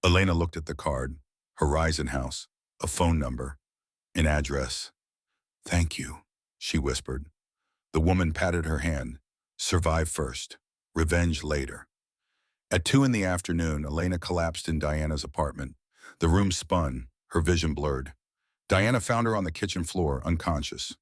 Elena looked at the card. Horizon House, a phone number, an address. Thank you, she whispered. The woman patted her hand. Survive first, revenge later. At 2 in the afternoon, Elena collapsed in Diana's apartment. The room spun, her vision blurred. Diana found her on the kitchen floor, unconscious.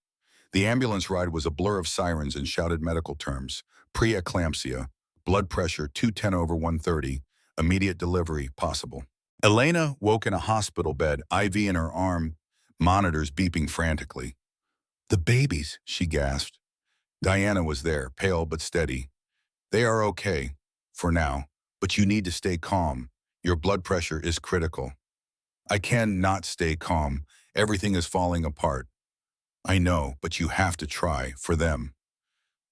The ambulance ride was a blur of sirens and shouted medical terms. Preeclampsia, blood pressure 210/130, immediate delivery possible. Elena woke in a hospital bed, IV in her arm, monitors beeping frantically. "The babies," she gasped. Diana was there, pale but steady. "They are okay, for now, but you need to stay calm. Your blood pressure is critical." "I cannot stay calm. Everything is falling apart." "I know, but you have to try, for them."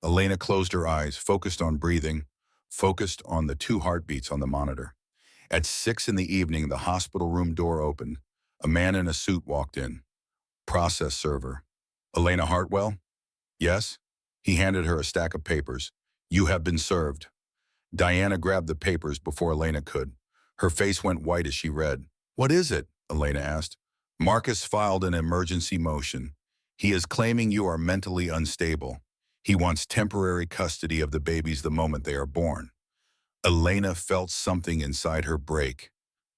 Elena closed her eyes, focused on breathing, focused on the 2 heartbeats on the monitor. At 6 in the evening, the hospital room door opened. A man in a suit walked in. "Process server." "Elena Hartwell?" "Yes." He handed her a stack of papers. "You have been served." Diana grabbed the papers before Elena could. Her face went white as she read. "What is it?" Elena asked. "Marcus filed an emergency motion. He is claiming you are mentally unstable. He wants temporary custody of the babies the moment they are born." Elena felt something inside her break,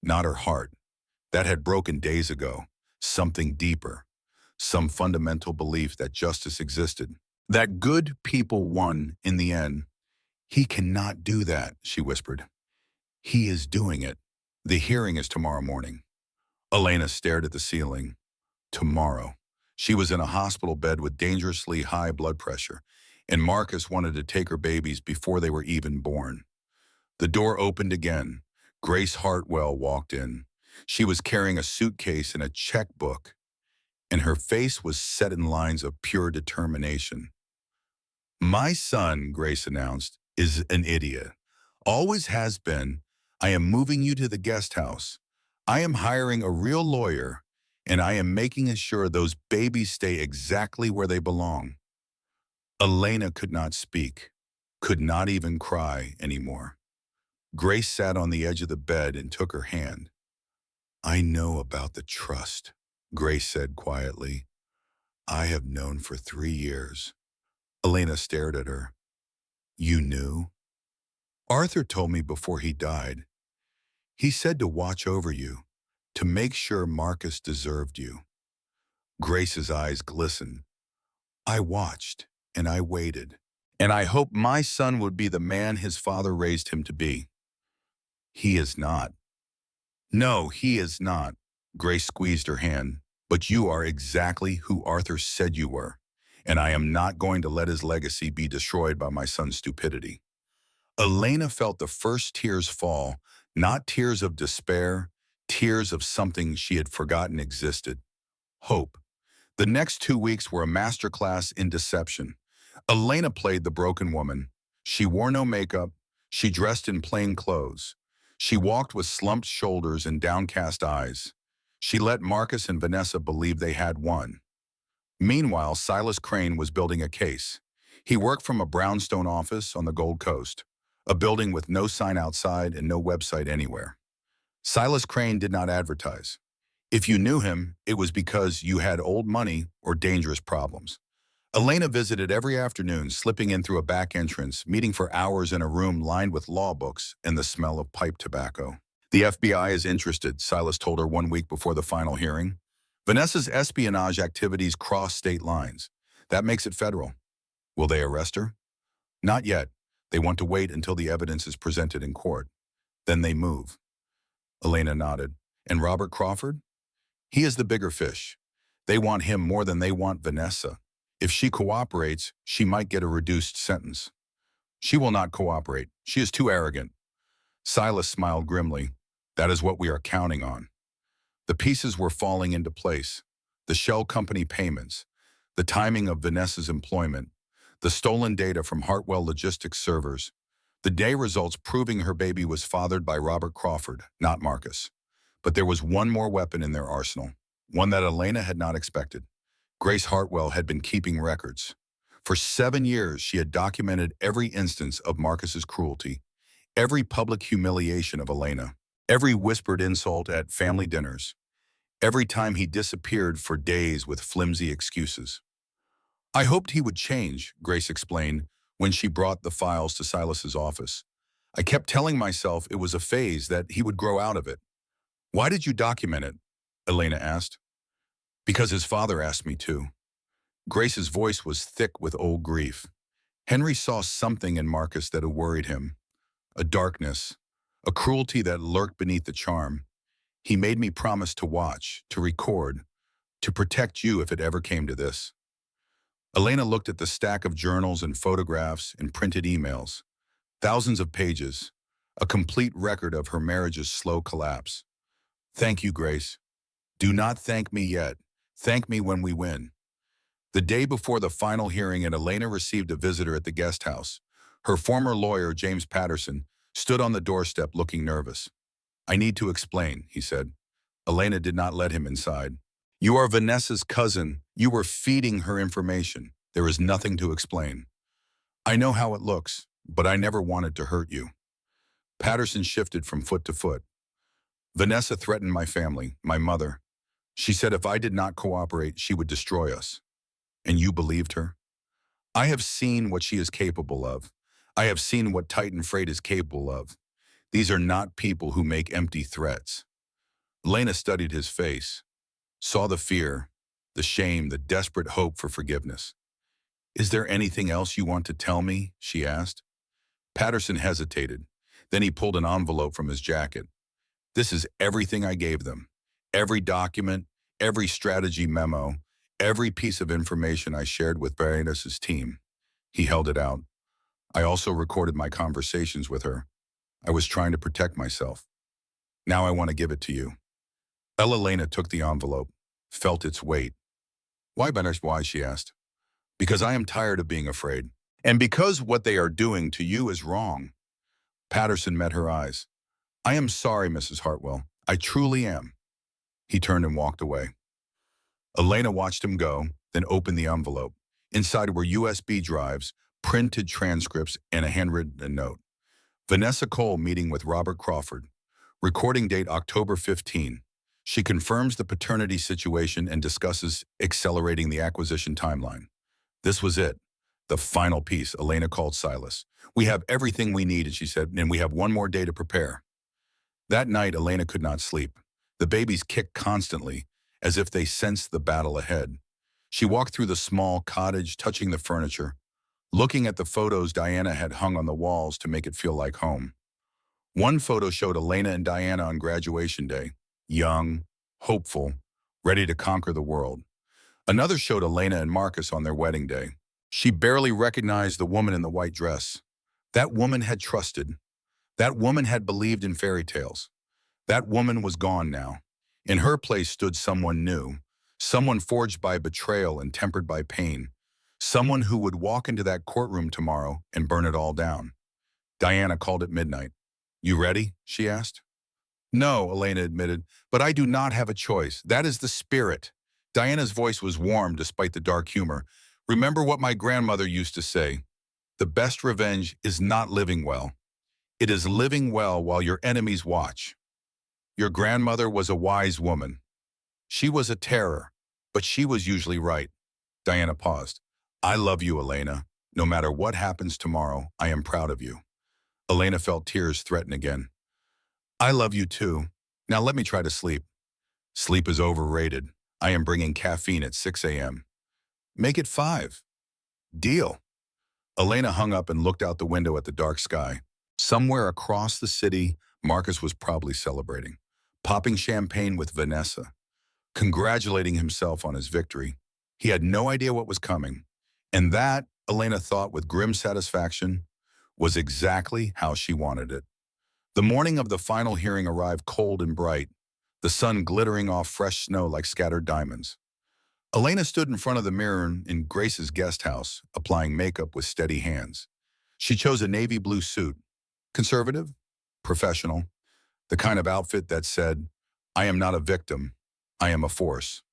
not her heart. That had broken days ago. Something deeper. Some fundamental belief that justice existed. That good people won in the end. "He cannot do that," she whispered. "He is doing it. The hearing is tomorrow morning." Elena stared at the ceiling. Tomorrow. She was in a hospital bed with dangerously high blood pressure, and Marcus wanted to take her babies before they were even born. The door opened again. Grace Hartwell walked in. She was carrying a suitcase and a checkbook, and her face was set in lines of pure determination. "My son," Grace announced, "is an idiot. Always has been. I am moving you to the guest house. I am hiring a real lawyer, and I am making sure those babies stay exactly where they belong." Elena could not speak, could not even cry anymore. Grace sat on the edge of the bed and took her hand. "I know about the trust," Grace said quietly. "I have known for 3 years." Elena stared at her. "You knew?" "Arthur told me before he died. He said to watch over you, to make sure Marcus deserved you." Grace's eyes glistened. "I watched, and I waited. And I hoped my son would be the man his father raised him to be." "He is not." "No, he is not." Grace squeezed her hand. "But you are exactly who Arthur said you were, and I am not going to let his legacy be destroyed by my son's stupidity." Elena felt the first tears fall, not tears of despair, tears of something she had forgotten existed. Hope. The next 2 weeks were a masterclass in deception. Elena played the broken woman. She wore no makeup. She dressed in plain clothes. She walked with slumped shoulders and downcast eyes. She let Marcus and Vanessa believe they had won. Meanwhile, Silas Crane was building a case. He worked from a brownstone office on the Gold Coast, a building with no sign outside and no website anywhere. Silas Crane did not advertise. If you knew him, it was because you had old money or dangerous problems. Elena visited every afternoon, slipping in through a back entrance, meeting for hours in a room lined with law books and the smell of pipe tobacco. "The FBI is interested," Silas told her 1 week before the final hearing. "Vanessa's espionage activities cross state lines. That makes it federal." "Will they arrest her?" "Not yet. They want to wait until the evidence is presented in court. Then they move." Elena nodded. "And Robert Crawford?" "He is the bigger fish. They want him more than they want Vanessa. If she cooperates, she might get a reduced sentence." "She will not cooperate. She is too arrogant." Silas smiled grimly. "That is what we are counting on." The pieces were falling into place. The shell company payments, the timing of Vanessa's employment, the stolen data from Hartwell Logistics servers, the day results proving her baby was fathered by Robert Crawford, not Marcus. But there was one more weapon in their arsenal, one that Elena had not expected. Grace Hartwell had been keeping records. For 7 years, she had documented every instance of Marcus's cruelty, every public humiliation of Elena, every whispered insult at family dinners, every time he disappeared for days with flimsy excuses. "I hoped he would change," Grace explained when she brought the files to Silas's office. "I kept telling myself it was a phase, that he would grow out of it." "Why did you document it?" Elena asked. "Because his father asked me to." Grace's voice was thick with old grief. Henry saw something in Marcus that had worried him. A darkness, a cruelty that lurked beneath the charm. "He made me promise to watch, to record, To protect you if it ever came to this. Elena looked at the stack of journals and photographs and printed emails. Thousands of pages. A complete record of her marriage's slow collapse. Thank you, Grace. Do not thank me yet. Thank me when we win. The day before the final hearing, and Elena received a visitor at the guest house. Her former lawyer, James Patterson, stood on the doorstep looking nervous. I need to explain, he said. Elena did not let him inside. You are Vanessa's cousin. You were feeding her information. There is nothing to explain. I know how it looks, but I never wanted to hurt you. Patterson shifted from foot to foot. Vanessa threatened my family, my mother. She said if I did not cooperate, she would destroy us. And you believed her? I have seen what she is capable of. I have seen what Titan Freight is capable of. These are not people who make empty threats. Lena studied his face, saw the fear, the shame, the desperate hope for forgiveness. Is there anything else you want to tell me? She asked. Patterson hesitated. Then he pulled an envelope from his jacket. This is everything I gave them. Every document, every strategy memo, every piece of information I shared with Baroness's team. He held it out. I also recorded my conversations with her. I was trying to protect myself. Now I want to give it to you. Elena took the envelope, felt its weight. Why, Baroness? Why, she asked. Because I am tired of being afraid. And because what they are doing to you is wrong. Patterson met her eyes. I am sorry, Mrs. Hartwell. I truly am. He turned and walked away. Elena watched him go, then opened the envelope. Inside were USB drives, printed transcripts, and a handwritten note. Vanessa Cole meeting with Robert Crawford. Recording date October 15. She confirms the paternity situation and discusses accelerating the acquisition timeline. This was it. The final piece. Elena called Silas. We have everything we need, she said, and we have one more day to prepare. That night, Elena could not sleep. The babies kicked constantly, as if they sensed the battle ahead. She walked through the small cottage, touching the furniture, looking at the photos Diana had hung on the walls to make it feel like home. One photo showed Elena and Diana on graduation day, young, hopeful, ready to conquer the world. Another showed Elena and Marcus on their wedding day. She barely recognized the woman in the white dress. That woman had trusted. That woman had believed in fairy tales. That woman was gone now. In her place stood someone new, someone forged by betrayal and tempered by pain, someone who would walk into that courtroom tomorrow and burn it all down. Diana called at midnight. You ready? She asked. No, Elena admitted, but I do not have a choice. That is the spirit. Diana's voice was warm despite the dark humor. Remember what my grandmother used to say. The best revenge is not living well. It is living well while your enemies watch. Your grandmother was a wise woman. She was a terror, but she was usually right. Diana paused. I love you, Elena. No matter what happens tomorrow, I am proud of you. Elena felt tears threaten again. I love you too. Now let me try to sleep. Sleep is overrated. I am bringing caffeine at 6 a.m. Make it 5. Deal. Elena hung up and looked out the window at the dark sky. Somewhere across the city, Marcus was probably celebrating, popping champagne with Vanessa, congratulating himself on his victory. He had no idea what was coming. And that, Elena thought with grim satisfaction, was exactly how she wanted it. The morning of the final hearing arrived cold and bright, the sun glittering off fresh snow like scattered diamonds. Elena stood in front of the mirror in Grace's guest house, applying makeup with steady hands. She chose a navy blue suit, conservative, professional, the kind of outfit that said, I am not a victim, I am a force.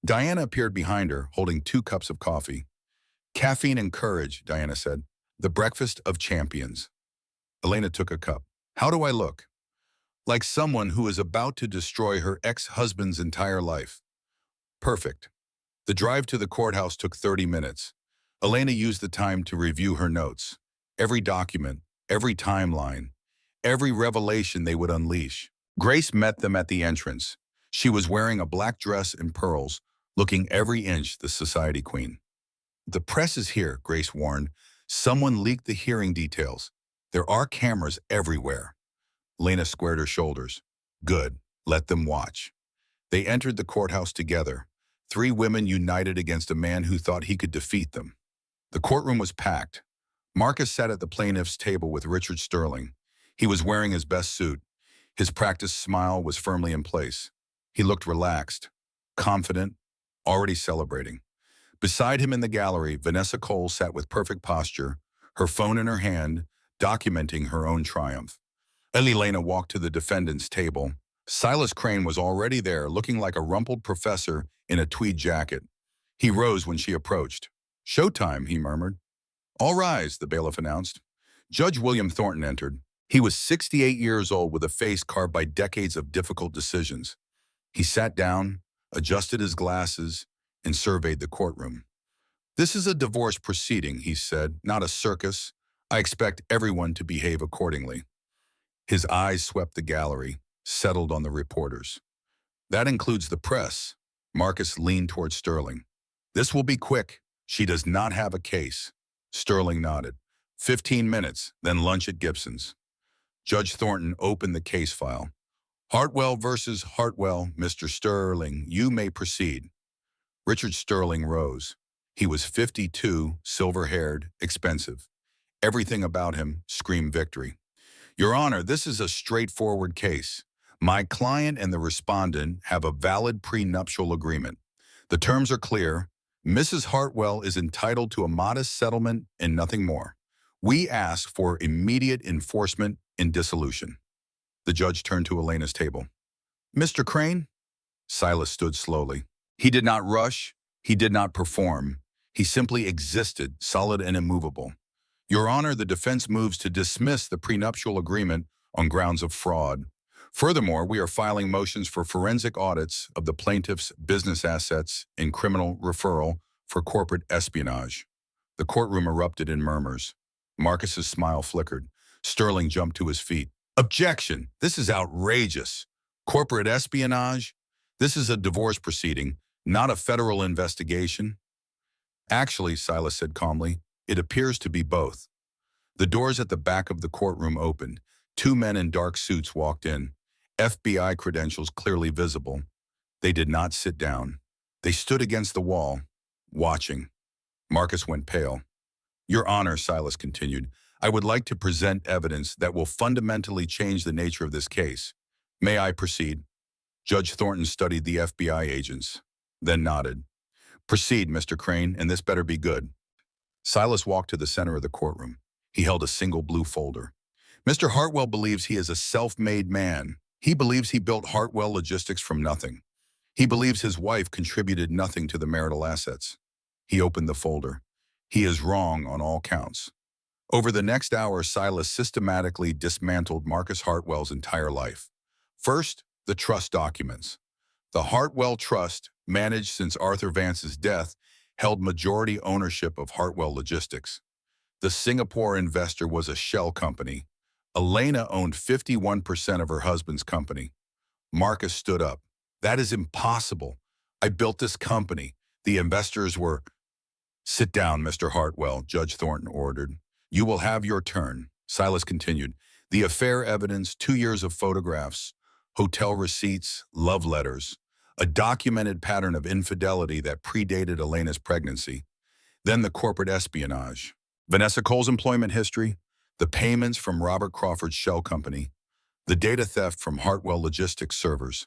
Diana appeared behind her, holding 2 cups of coffee. Caffeine and courage, Diana said, the breakfast of champions. Elena took a cup. How do I look? Like someone who is about to destroy her ex-husband's entire life. Perfect. The drive to the courthouse took 30 minutes. Elena used the time to review her notes. Every document, every timeline, every revelation they would unleash. Grace met them at the entrance. She was wearing a black dress and pearls, looking every inch the society queen. The press is here, Grace warned. Someone leaked the hearing details. There are cameras everywhere. Lena squared her shoulders. Good, let them watch. They entered the courthouse together. Three women united against a man who thought he could defeat them. The courtroom was packed. Marcus sat at the plaintiff's table with Richard Sterling. He was wearing his best suit. His practiced smile was firmly in place. He looked relaxed, confident, already celebrating. Beside him in the gallery, Vanessa Cole sat with perfect posture, her phone in her hand, documenting her own triumph. Elena walked to the defendant's table. Silas Crane was already there, looking like a rumpled professor in a tweed jacket. He rose when she approached. "Showtime," he murmured. "All rise," the bailiff announced. Judge William Thornton entered. He was 68 years old with a face carved by decades of difficult decisions. He sat down, adjusted his glasses, and surveyed the courtroom. "This is a divorce proceeding," he said, "not a circus. I expect everyone to behave accordingly." His eyes swept the gallery, settled on the reporters. "That includes the press." Marcus leaned toward Sterling. "This will be quick. She does not have a case." Sterling nodded. 15 minutes, then lunch at Gibson's." Judge Thornton opened the case file. "Hartwell versus Hartwell, Mr. Sterling, you may proceed." Richard Sterling rose. He was 52, silver-haired, expensive. Everything about him screamed victory. "Your Honor, this is a straightforward case. My client and the respondent have a valid prenuptial agreement. The terms are clear. Mrs. Hartwell is entitled to a modest settlement and nothing more. We ask for immediate enforcement and dissolution." The judge turned to Elena's table. "Mr. Crane?" Silas stood slowly. He did not rush. He did not perform. He simply existed, solid and immovable. "Your Honor, the defense moves to dismiss the prenuptial agreement on grounds of fraud. Furthermore, we are filing motions for forensic audits of the plaintiff's business assets and criminal referral for corporate espionage." The courtroom erupted in murmurs. Marcus's smile flickered. Sterling jumped to his feet. "Objection! This is outrageous. Corporate espionage? This is a divorce proceeding, not a federal investigation." "Actually," Silas said calmly, "it appears to be both." The doors at the back of the courtroom opened. Two men in dark suits walked in, FBI credentials clearly visible. They did not sit down. They stood against the wall, watching. Marcus went pale. "Your Honor," Silas continued, "I would like to present evidence that will fundamentally change the nature of this case. May I proceed?" Judge Thornton studied the FBI agents, then nodded. "Proceed, Mr. Crane, and this better be good." Silas walked to the center of the courtroom. He held a single blue folder. "Mr. Hartwell believes he is a self-made man. He believes he built Hartwell Logistics from nothing. He believes his wife contributed nothing to the marital assets." He opened the folder. "He is wrong on all counts." Over the next hour, Silas systematically dismantled Marcus Hartwell's entire life. First, the trust documents. The Hartwell Trust, managed since Arthur Vance's death, held majority ownership of Hartwell Logistics. The Singapore investor was a shell company. Elena owned 51% of her husband's company. Marcus stood up. "That is impossible. I built this company. The investors were—" "Sit down, Mr. Hartwell," Judge Thornton ordered. "You will have your turn." Silas continued. "The affair evidence, 2 years of photographs, hotel receipts, love letters, a documented pattern of infidelity that predated Elena's pregnancy. Then the corporate espionage. Vanessa Cole's employment history, the payments from Robert Crawford's shell company, the data theft from Hartwell Logistics servers,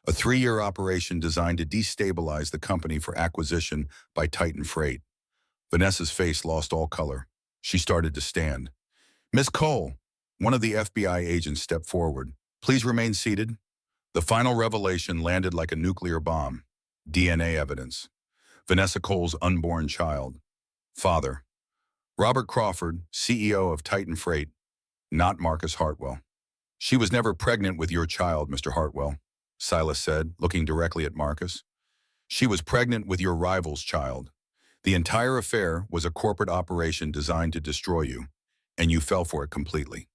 a 3-year operation designed to destabilize the company for acquisition by Titan Freight." Vanessa's face lost all color. She started to stand. "Miss Cole," one of the FBI agents stepped forward. "Please remain seated." The final revelation landed like a nuclear bomb. DNA evidence. Vanessa Cole's unborn child. Father. Robert Crawford, CEO of Titan Freight, not Marcus Hartwell. "She was never pregnant with your child, Mr. Hartwell," Silas said, looking directly at Marcus. "She was pregnant with your rival's child. The entire affair was a corporate operation designed to destroy you, and you fell for it completely."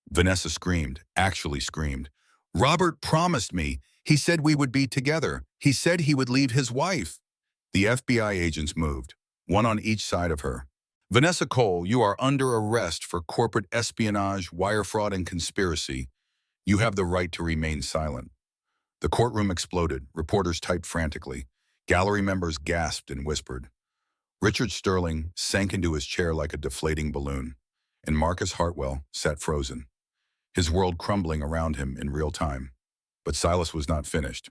Vanessa screamed, actually screamed. "Robert promised me. He said we would be together. He said he would leave his wife." The FBI agents moved, one on each side of her. "Vanessa Cole, you are under arrest for corporate espionage, wire fraud, and conspiracy. You have the right to remain silent." The courtroom exploded. Reporters typed frantically. Gallery members gasped and whispered. Richard Sterling sank into his chair like a deflating balloon, and Marcus Hartwell sat frozen, his world crumbling around him in real time. But Silas was not finished.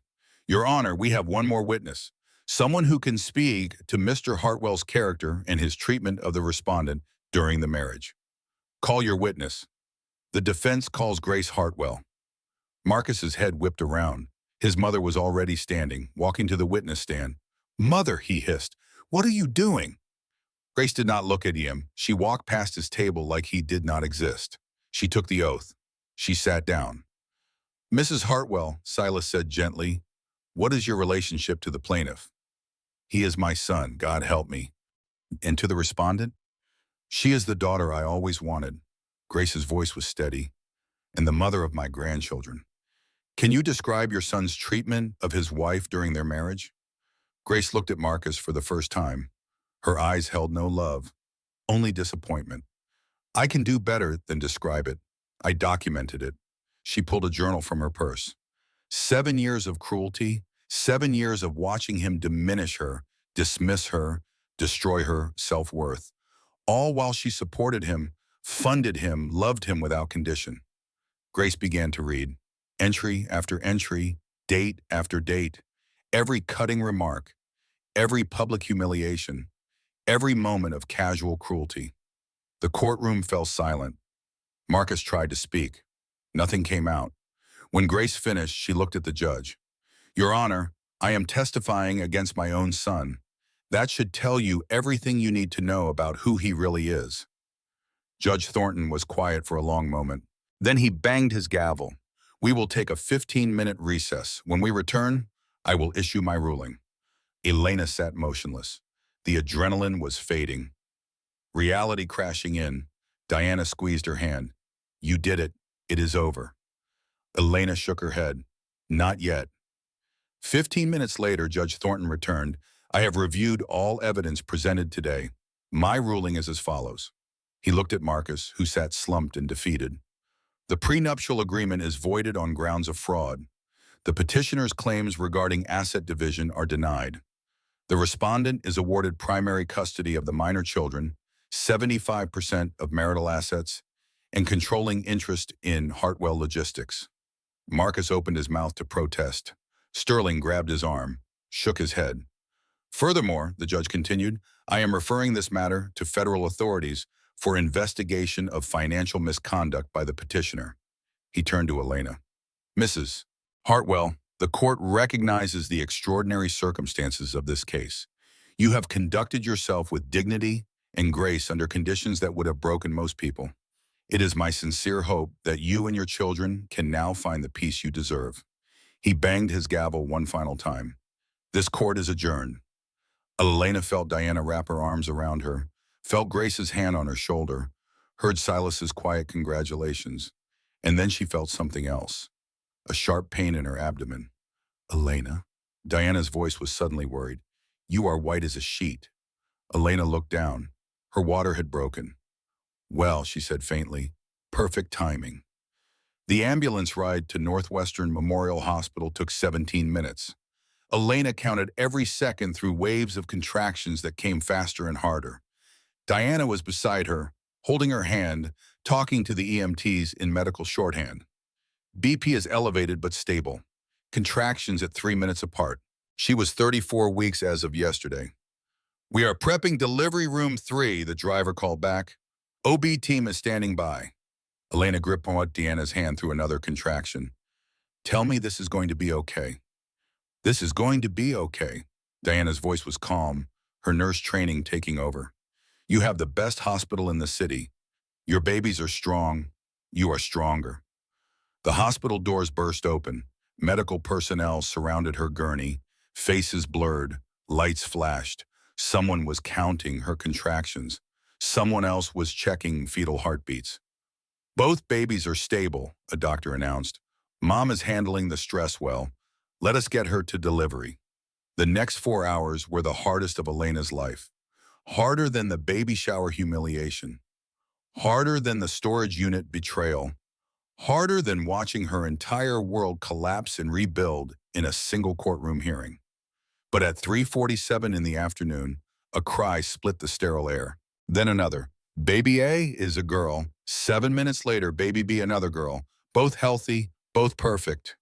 Your Honor, we have one more witness, someone who can speak to Mr. Hartwell's character and his treatment of the respondent during the marriage. Call your witness. The defense calls Grace Hartwell. Marcus's head whipped around. His mother was already standing, walking to the witness stand. Mother, he hissed, what are you doing? Grace did not look at him. She walked past his table like he did not exist. She took the oath. She sat down. Mrs. Hartwell, Silas said gently, what is your relationship to the plaintiff? He is my son, God help me. And to the respondent? She is the daughter I always wanted. Grace's voice was steady. And the mother of my grandchildren. Can you describe your son's treatment of his wife during their marriage? Grace looked at Marcus for the first time. Her eyes held no love, only disappointment. I can do better than describe it. I documented it. She pulled a journal from her purse. 7 years of cruelty, 7 years of watching him diminish her, dismiss her, destroy her self-worth, all while she supported him, funded him, loved him without condition. Grace began to read. Entry after entry, date after date, every cutting remark, every public humiliation, every moment of casual cruelty. The courtroom fell silent. Marcus tried to speak. Nothing came out. When Grace finished, she looked at the judge. Your Honor, I am testifying against my own son. That should tell you everything you need to know about who he really is. Judge Thornton was quiet for a long moment. Then he banged his gavel. We will take a 15-minute recess. When we return, I will issue my ruling. Elena sat motionless. The adrenaline was fading. Reality crashing in. Diana squeezed her hand. You did it. It is over. Elena shook her head. Not yet. 15 minutes later, Judge Thornton returned. I have reviewed all evidence presented today. My ruling is as follows. He looked at Marcus, who sat slumped and defeated. The prenuptial agreement is voided on grounds of fraud. The petitioner's claims regarding asset division are denied. The respondent is awarded primary custody of the minor children, 75% of marital assets, and controlling interest in Hartwell Logistics. Marcus opened his mouth to protest. Sterling grabbed his arm, shook his head. Furthermore, the judge continued, I am referring this matter to federal authorities for investigation of financial misconduct by the petitioner. He turned to Elena. Mrs. Hartwell, the court recognizes the extraordinary circumstances of this case. You have conducted yourself with dignity and grace under conditions that would have broken most people. It is my sincere hope that you and your children can now find the peace you deserve. He banged his gavel one final time. This court is adjourned. Elena felt Diana wrap her arms around her, felt Grace's hand on her shoulder, heard Silas's quiet congratulations, and then she felt something else, a sharp pain in her abdomen. Elena? Diana's voice was suddenly worried. You are white as a sheet. Elena looked down. Her water had broken. Well, she said faintly, perfect timing. The ambulance ride to Northwestern Memorial Hospital took 17 minutes. Elena counted every second through waves of contractions that came faster and harder. Diana was beside her, holding her hand, talking to the EMTs in medical shorthand. BP is elevated but stable. Contractions at 3 minutes apart. She was 34 weeks as of yesterday. We are prepping delivery room 3, the driver called back. OB team is standing by. Elena gripped Diana's hand through another contraction. Tell me this is going to be okay. This is going to be okay. Diana's voice was calm, her nurse training taking over. You have the best hospital in the city. Your babies are strong. You are stronger. The hospital doors burst open. Medical personnel surrounded her gurney. Faces blurred. Lights flashed. Someone was counting her contractions. Someone else was checking fetal heartbeats. Both babies are stable, a doctor announced. Mom is handling the stress well. Let us get her to delivery. The next 4 hours were the hardest of Elena's life. Harder than the baby shower humiliation. Harder than the storage unit betrayal. Harder than watching her entire world collapse and rebuild in a single courtroom hearing. But at 3:47 in the afternoon, a cry split the sterile air. Then another. Baby A is a girl. 7 minutes later, baby B, another girl. Both healthy, both perfect.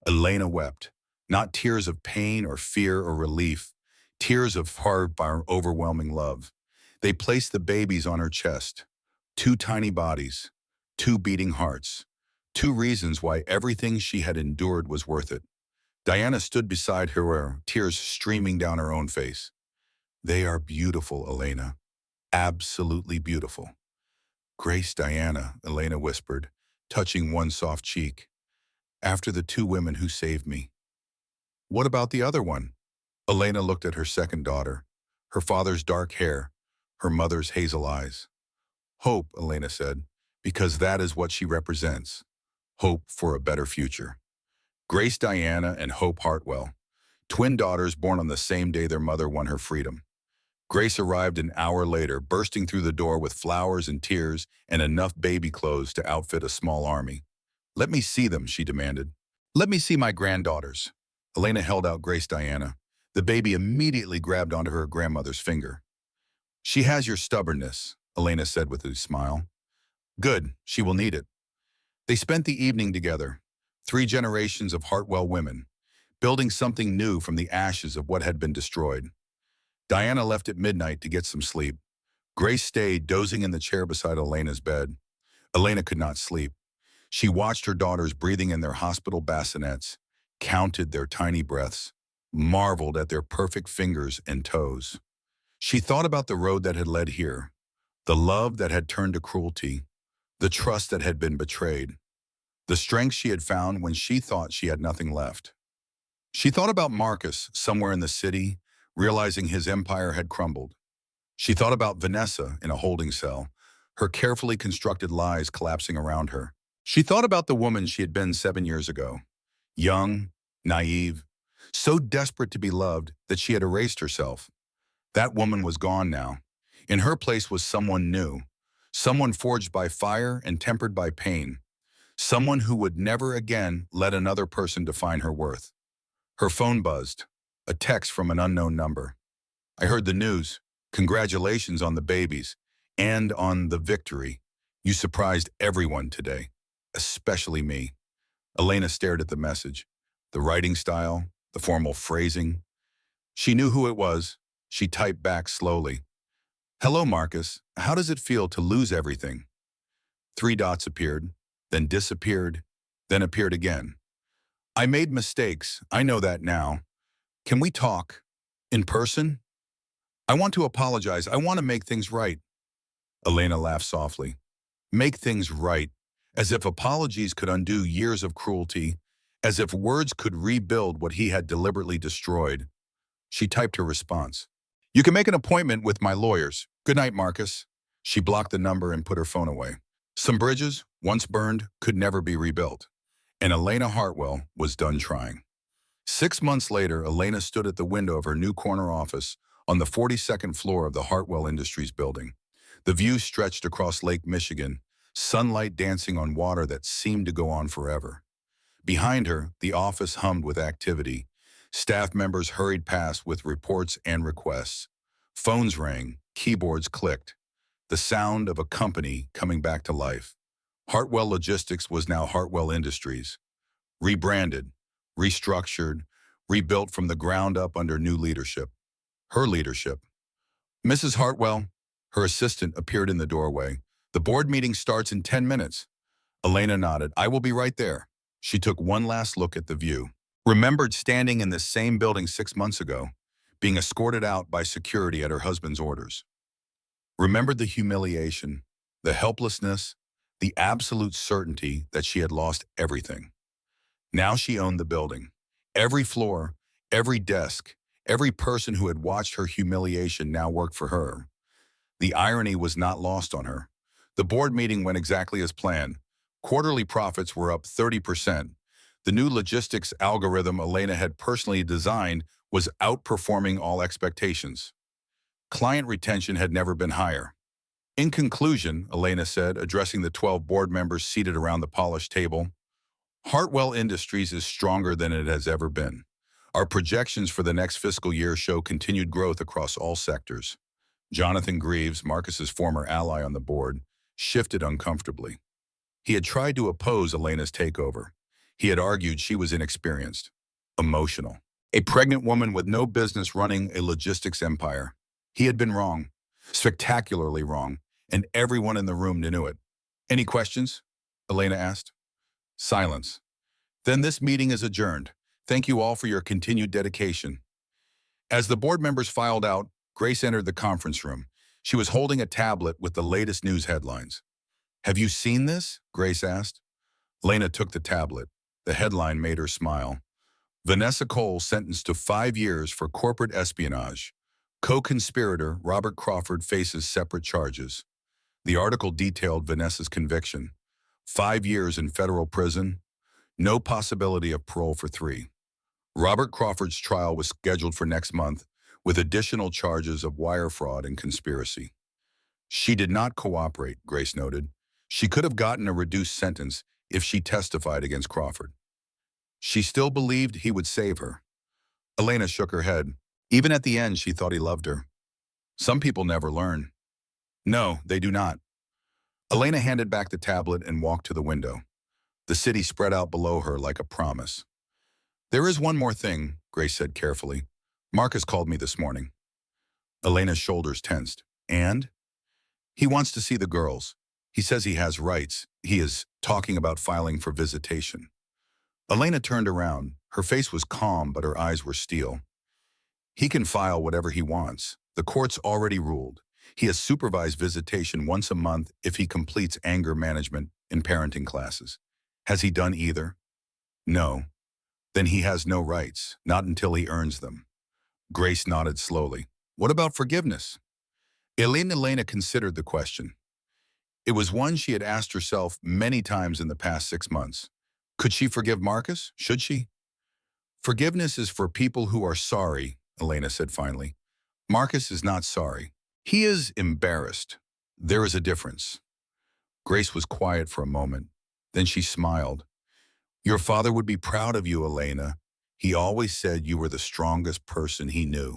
Elena wept. Not tears of pain or fear or relief. Tears of heart by overwhelming love. They placed the babies on her chest. Two tiny bodies. Two beating hearts. Two reasons why everything she had endured was worth it. Diana stood beside her, tears streaming down her own face. They are beautiful, Elena. Absolutely beautiful. Grace, Diana, Elena whispered, touching one soft cheek. After the two women who saved me. What about the other one? Elena looked at her second daughter, her father's dark hair, her mother's hazel eyes. Hope, Elena said, because that is what she represents. Hope for a better future. Grace Diana and Hope Hartwell, twin daughters born on the same day their mother won her freedom. Grace arrived an hour later, bursting through the door with flowers and tears and enough baby clothes to outfit a small army. Let me see them, she demanded. Let me see my granddaughters. Elena held out Grace Diana. The baby immediately grabbed onto her grandmother's finger. She has your stubbornness, Elena said with a smile. Good, she will need it. They spent the evening together, 3 generations of Hartwell women, building something new from the ashes of what had been destroyed. Diana left at midnight to get some sleep. Grace stayed, dozing in the chair beside Elena's bed. Elena could not sleep. She watched her daughters breathing in their hospital bassinets, counted their tiny breaths, marveled at their perfect fingers and toes. She thought about the road that had led here, the love that had turned to cruelty, the trust that had been betrayed, the strength she had found when she thought she had nothing left. She thought about Marcus somewhere in the city, realizing his empire had crumbled. She thought about Vanessa in a holding cell, her carefully constructed lies collapsing around her. She thought about the woman she had been 7 years ago, young, naive, so desperate to be loved that she had erased herself. That woman was gone now. In her place was someone new, someone forged by fire and tempered by pain, someone who would never again let another person define her worth. Her phone buzzed, a text from an unknown number. I heard the news. Congratulations on the babies and on the victory. You surprised everyone today, especially me. Elena stared at the message, the writing style, the formal phrasing. She knew who it was. She typed back slowly. Hello, Marcus. How does it feel to lose everything? 3 dots appeared, then disappeared, then appeared again. I made mistakes. I know that now. Can we talk? In person? I want to apologize. I want to make things right. Elena laughed softly. Make things right, as if apologies could undo years of cruelty, as if words could rebuild what he had deliberately destroyed. She typed her response. You can make an appointment with my lawyers. Good night, Marcus. She blocked the number and put her phone away. Some bridges, once burned, could never be rebuilt. And Elena Hartwell was done trying. 6 months later, Elena stood at the window of her new corner office on the 42nd floor of the Hartwell Industries building. The view stretched across Lake Michigan, sunlight dancing on water that seemed to go on forever. Behind her, the office hummed with activity. Staff members hurried past with reports and requests. Phones rang, keyboards clicked. The sound of a company coming back to life. Hartwell Logistics was now Hartwell Industries. Rebranded, restructured, rebuilt from the ground up under new leadership. Her leadership. Mrs. Hartwell, her assistant, appeared in the doorway. The board meeting starts in 10 minutes. Elena nodded. I will be right there. She took one last look at the view. Remembered standing in the same building 6 months ago, being escorted out by security at her husband's orders. Remembered the humiliation, the helplessness, the absolute certainty that she had lost everything. Now she owned the building. Every floor, every desk, every person who had watched her humiliation now worked for her. The irony was not lost on her. The board meeting went exactly as planned. Quarterly profits were up 30%. The new logistics algorithm Elena had personally designed was outperforming all expectations. Client retention had never been higher. In conclusion, Elena said, addressing the 12 board members seated around the polished table, Hartwell Industries is stronger than it has ever been. Our projections for the next fiscal year show continued growth across all sectors. Jonathan Greaves, Marcus's former ally on the board, shifted uncomfortably. He had tried to oppose Elena's takeover. He had argued she was inexperienced, emotional, a pregnant woman with no business running a logistics empire. He had been wrong, spectacularly wrong, and everyone in the room knew it. Any questions? Elena asked. Silence. Then this meeting is adjourned. Thank you all for your continued dedication. As the board members filed out, Grace entered the conference room. She was holding a tablet with the latest news headlines. Have you seen this? Grace asked. Elena took the tablet. The headline made her smile. Vanessa Cole sentenced to 5 years for corporate espionage. Co-conspirator Robert Crawford faces separate charges. The article detailed Vanessa's conviction. 5 years in federal prison, no possibility of parole for 3. Robert Crawford's trial was scheduled for next month, with additional charges of wire fraud and conspiracy. She did not cooperate, Grace noted. She could have gotten a reduced sentence if she testified against Crawford. She still believed he would save her. Elena shook her head. Even at the end, she thought he loved her. Some people never learn. No, they do not. Elena handed back the tablet and walked to the window. The city spread out below her like a promise. There is one more thing, Grace said carefully. Marcus called me this morning. Elena's shoulders tensed. And? He wants to see the girls. He says he has rights. He is talking about filing for visitation. Elena turned around. Her face was calm, but her eyes were steel. He can file whatever he wants. The court's already ruled. He has supervised visitation once a month if he completes anger management in parenting classes. Has he done either? No. Then he has no rights, not until he earns them. Grace nodded slowly. What about forgiveness? Elena considered the question. It was one she had asked herself many times in the past 6 months. Could she forgive Marcus? Should she? Forgiveness is for people who are sorry, Elena said finally. Marcus is not sorry. He is embarrassed. There is a difference. Grace was quiet for a moment. Then she smiled. Your father would be proud of you, Elena. He always said you were the strongest person he knew.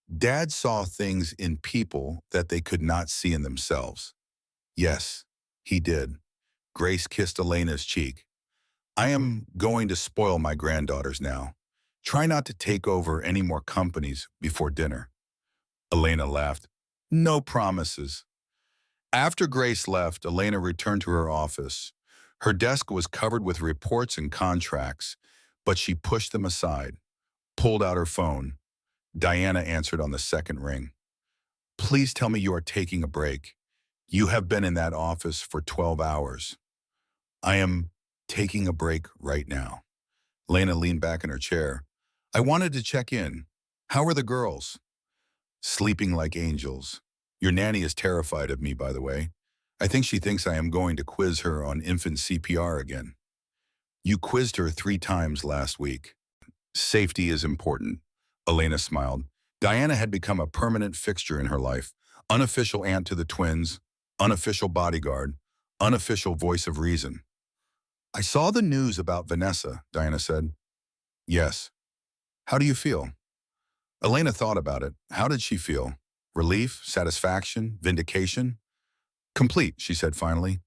Dad saw things in people that they could not see in themselves. Yes, he did. Grace kissed Elena's cheek. I am going to spoil my granddaughters now. Try not to take over any more companies before dinner. Elena laughed. No promises. After Grace left, Elena returned to her office. Her desk was covered with reports and contracts, but she pushed them aside, pulled out her phone. Diana answered on the second ring. Please tell me you are taking a break. You have been in that office for 12 hours. I am taking a break right now. Elena leaned back in her chair. I wanted to check in. How are the girls? Sleeping like angels. Your nanny is terrified of me, by the way. I think she thinks I am going to quiz her on infant CPR again. You quizzed her 3 times last week. Safety is important. Elena smiled. Diana had become a permanent fixture in her life. Unofficial aunt to the twins, unofficial bodyguard, unofficial voice of reason. I saw the news about Vanessa, Diana said. Yes. How do you feel? Elena thought about it. How did she feel? Relief, satisfaction, vindication? Complete, she said finally.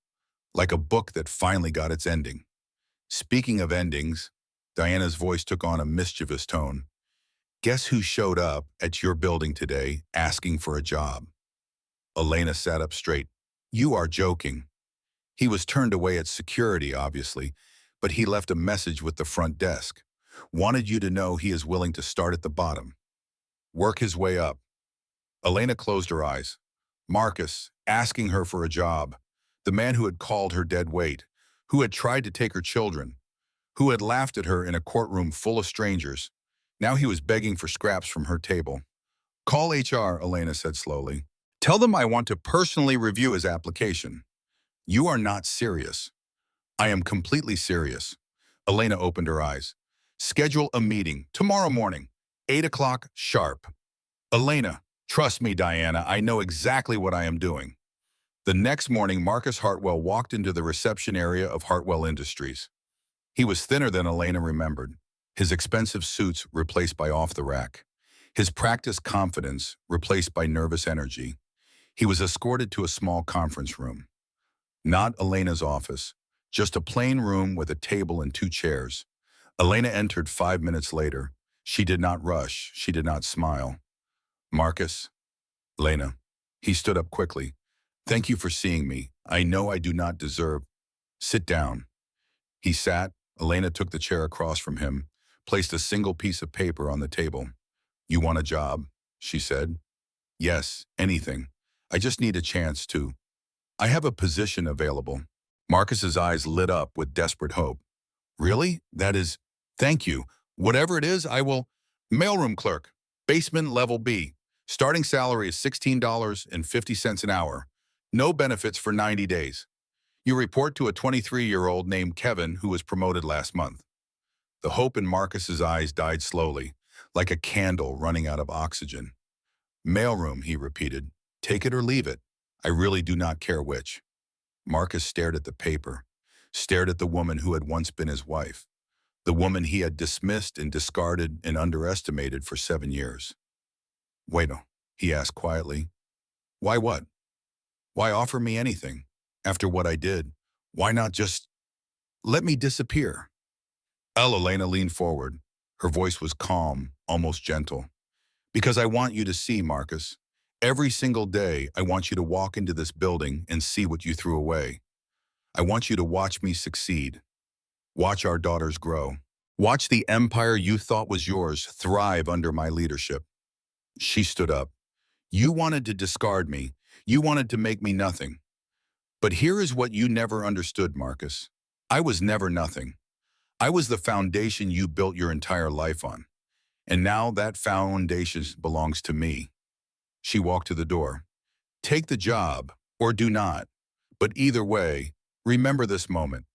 Like a book that finally got its ending. Speaking of endings, Diana's voice took on a mischievous tone. Guess who showed up at your building today asking for a job? Elena sat up straight. You are joking. He was turned away at security, obviously, but he left a message with the front desk. Wanted you to know he is willing to start at the bottom. Work his way up. Elena closed her eyes. Marcus, asking her for a job. The man who had called her dead weight, who had tried to take her children, who had laughed at her in a courtroom full of strangers. Now he was begging for scraps from her table. Call HR, Elena said slowly. Tell them I want to personally review his application. You are not serious. I am completely serious. Elena opened her eyes. Schedule a meeting tomorrow morning, 8 o'clock sharp. Elena, trust me, Diana, I know exactly what I am doing. The next morning, Marcus Hartwell walked into the reception area of Hartwell Industries. He was thinner than Elena remembered. his expensive suits replaced by off-the-rack, his practiced confidence replaced by nervous energy. He was escorted to a small conference room. Not Elena's office, just a plain room with a table and two chairs. Elena entered 5 minutes later. She did not rush. She did not smile. Marcus, Elena. He stood up quickly. Thank you for seeing me. I know I do not deserve. Sit down. He sat. Elena took the chair across from him, placed a single piece of paper on the table. You want a job? She said. Yes, anything. I just need a chance to. I have a position available. Marcus's eyes lit up with desperate hope. Really? That is, thank you. Whatever it is, I will. Mailroom clerk, basement level B. Starting salary is $16.50 an hour. No benefits for 90 days. You report to a 23-year-old named Kevin who was promoted last month. The hope in Marcus's eyes died slowly, like a candle running out of oxygen. Mailroom, he repeated. Take it or leave it. I really do not care which. Marcus stared at the paper, stared at the woman who had once been his wife, the woman he had dismissed and discarded and underestimated for 7 years. Wait, he asked quietly. Why what? Why offer me anything? After what I did, why not just let me disappear? Elena leaned forward. Her voice was calm, almost gentle. Because I want you to see, Marcus. Every single day, I want you to walk into this building and see what you threw away. I want you to watch me succeed. Watch our daughters grow. Watch the empire you thought was yours thrive under my leadership. She stood up. You wanted to discard me. You wanted to make me nothing. But here is what you never understood, Marcus. I was never nothing. I was the foundation you built your entire life on. And now that foundation belongs to me. She walked to the door. Take the job, or do not. But either way, remember this moment.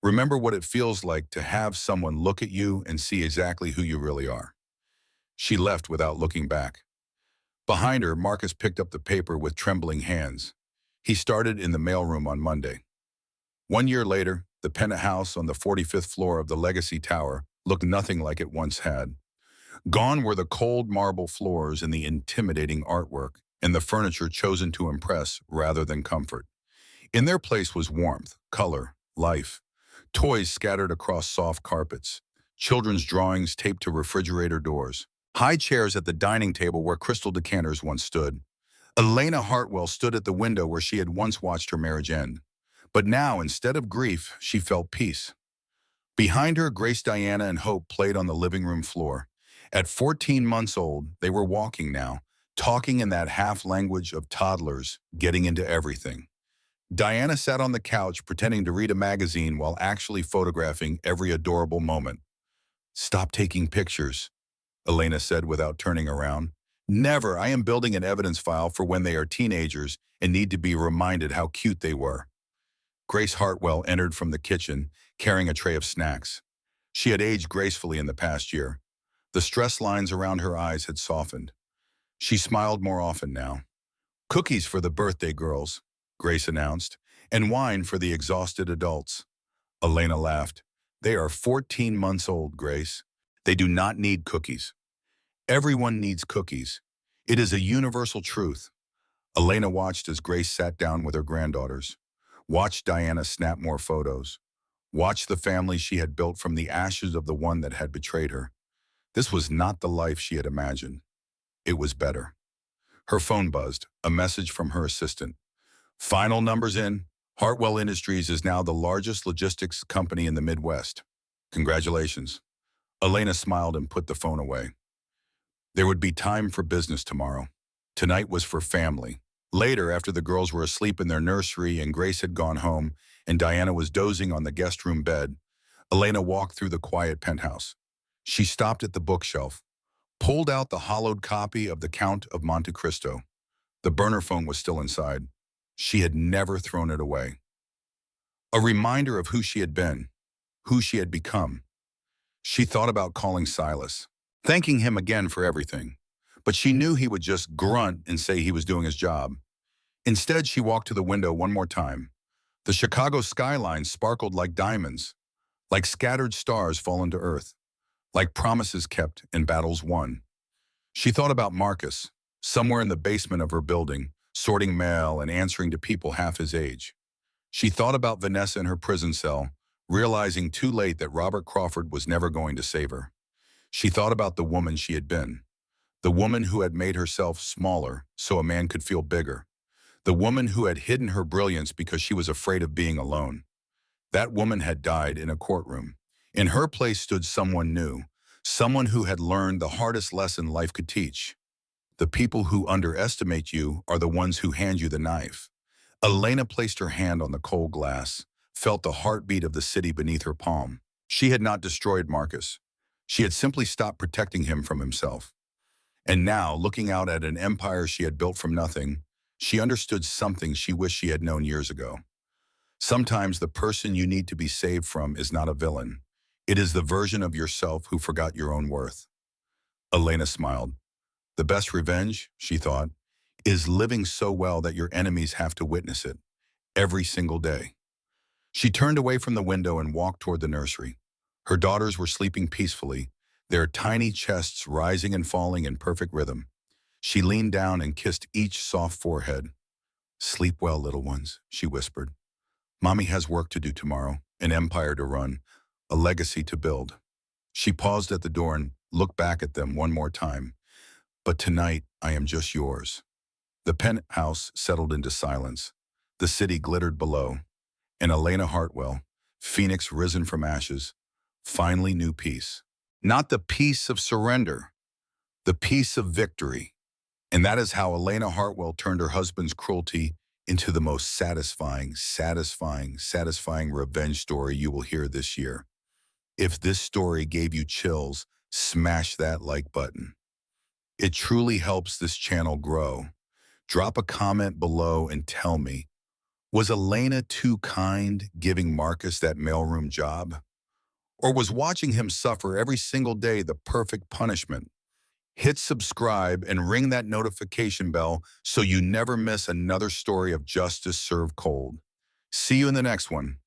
Remember what it feels like to have someone look at you and see exactly who you really are. She left without looking back. Behind her, Marcus picked up the paper with trembling hands. He started in the mailroom on Monday. 1 year later, the penthouse on the 45th floor of the Legacy Tower looked nothing like it once had. Gone were the cold marble floors and the intimidating artwork, and the furniture chosen to impress rather than comfort. In their place was warmth, color, life. Toys scattered across soft carpets. Children's drawings taped to refrigerator doors. High chairs at the dining table where crystal decanters once stood. Elena Hartwell stood at the window where she had once watched her marriage end. But now, instead of grief, she felt peace. Behind her, Grace, Diana, and Hope played on the living room floor. At 14 months old, they were walking now, talking in that half-language of toddlers, getting into everything. Diana sat on the couch pretending to read a magazine while actually photographing every adorable moment. Stop taking pictures, Elena said without turning around. Never. I am building an evidence file for when they are teenagers and need to be reminded how cute they were. Grace Hartwell entered from the kitchen, carrying a tray of snacks. She had aged gracefully in the past year. The stress lines around her eyes had softened. She smiled more often now. Cookies for the birthday girls, Grace announced, and wine for the exhausted adults. Elena laughed. They are 14 months old, Grace. They do not need cookies. Everyone needs cookies. It is a universal truth. Elena watched as Grace sat down with her granddaughters. Watched Diana snap more photos. Watched the family she had built from the ashes of the one that had betrayed her. This was not the life she had imagined. It was better. Her phone buzzed, a message from her assistant. Final numbers in. Hartwell Industries is now the largest logistics company in the Midwest. Congratulations. Elena smiled and put the phone away. There would be time for business tomorrow. Tonight was for family. Later, after the girls were asleep in their nursery and Grace had gone home and Diana was dozing on the guest room bed, Elena walked through the quiet penthouse. She stopped at the bookshelf, pulled out the hollowed copy of The Count of Monte Cristo. The burner phone was still inside. She had never thrown it away. A reminder of who she had been, who she had become. She thought about calling Silas, thanking him again for everything. But she knew he would just grunt and say he was doing his job. Instead, she walked to the window one more time. The Chicago skyline sparkled like diamonds, like scattered stars fallen to earth. like promises kept and battles won. She thought about Marcus, somewhere in the basement of her building, sorting mail and answering to people half his age. She thought about Vanessa in her prison cell, realizing too late that Robert Crawford was never going to save her. She thought about the woman she had been, the woman who had made herself smaller so a man could feel bigger, the woman who had hidden her brilliance because she was afraid of being alone. That woman had died in a courtroom. In her place stood someone new, someone who had learned the hardest lesson life could teach. The people who underestimate you are the ones who hand you the knife. Elena placed her hand on the cold glass, felt the heartbeat of the city beneath her palm. She had not destroyed Marcus. She had simply stopped protecting him from himself. And now, looking out at an empire she had built from nothing, she understood something she wished she had known years ago. Sometimes the person you need to be saved from is not a villain. It is the version of yourself who forgot your own worth. Elena smiled. The best revenge, she thought, is living so well that your enemies have to witness it every single day. She turned away from the window and walked toward the nursery. Her daughters were sleeping peacefully, their tiny chests rising and falling in perfect rhythm. She leaned down and kissed each soft forehead. "Sleep well, little ones," she whispered. "Mommy has work to do tomorrow, an empire to run, a legacy to build." She paused at the door and looked back at them one more time. "But tonight, I am just yours." The penthouse settled into silence. The city glittered below. And Elena Hartwell, phoenix risen from ashes, finally knew peace. Not the peace of surrender, the peace of victory. And that is how Elena Hartwell turned her husband's cruelty into the most satisfying revenge story you will hear this year. If this story gave you chills, smash that like button. It truly helps this channel grow. Drop a comment below and tell me, was Elena too kind giving Marcus that mailroom job? Or was watching him suffer every single day the perfect punishment? Hit subscribe and ring that notification bell so you never miss another story of justice served cold. See you in the next one.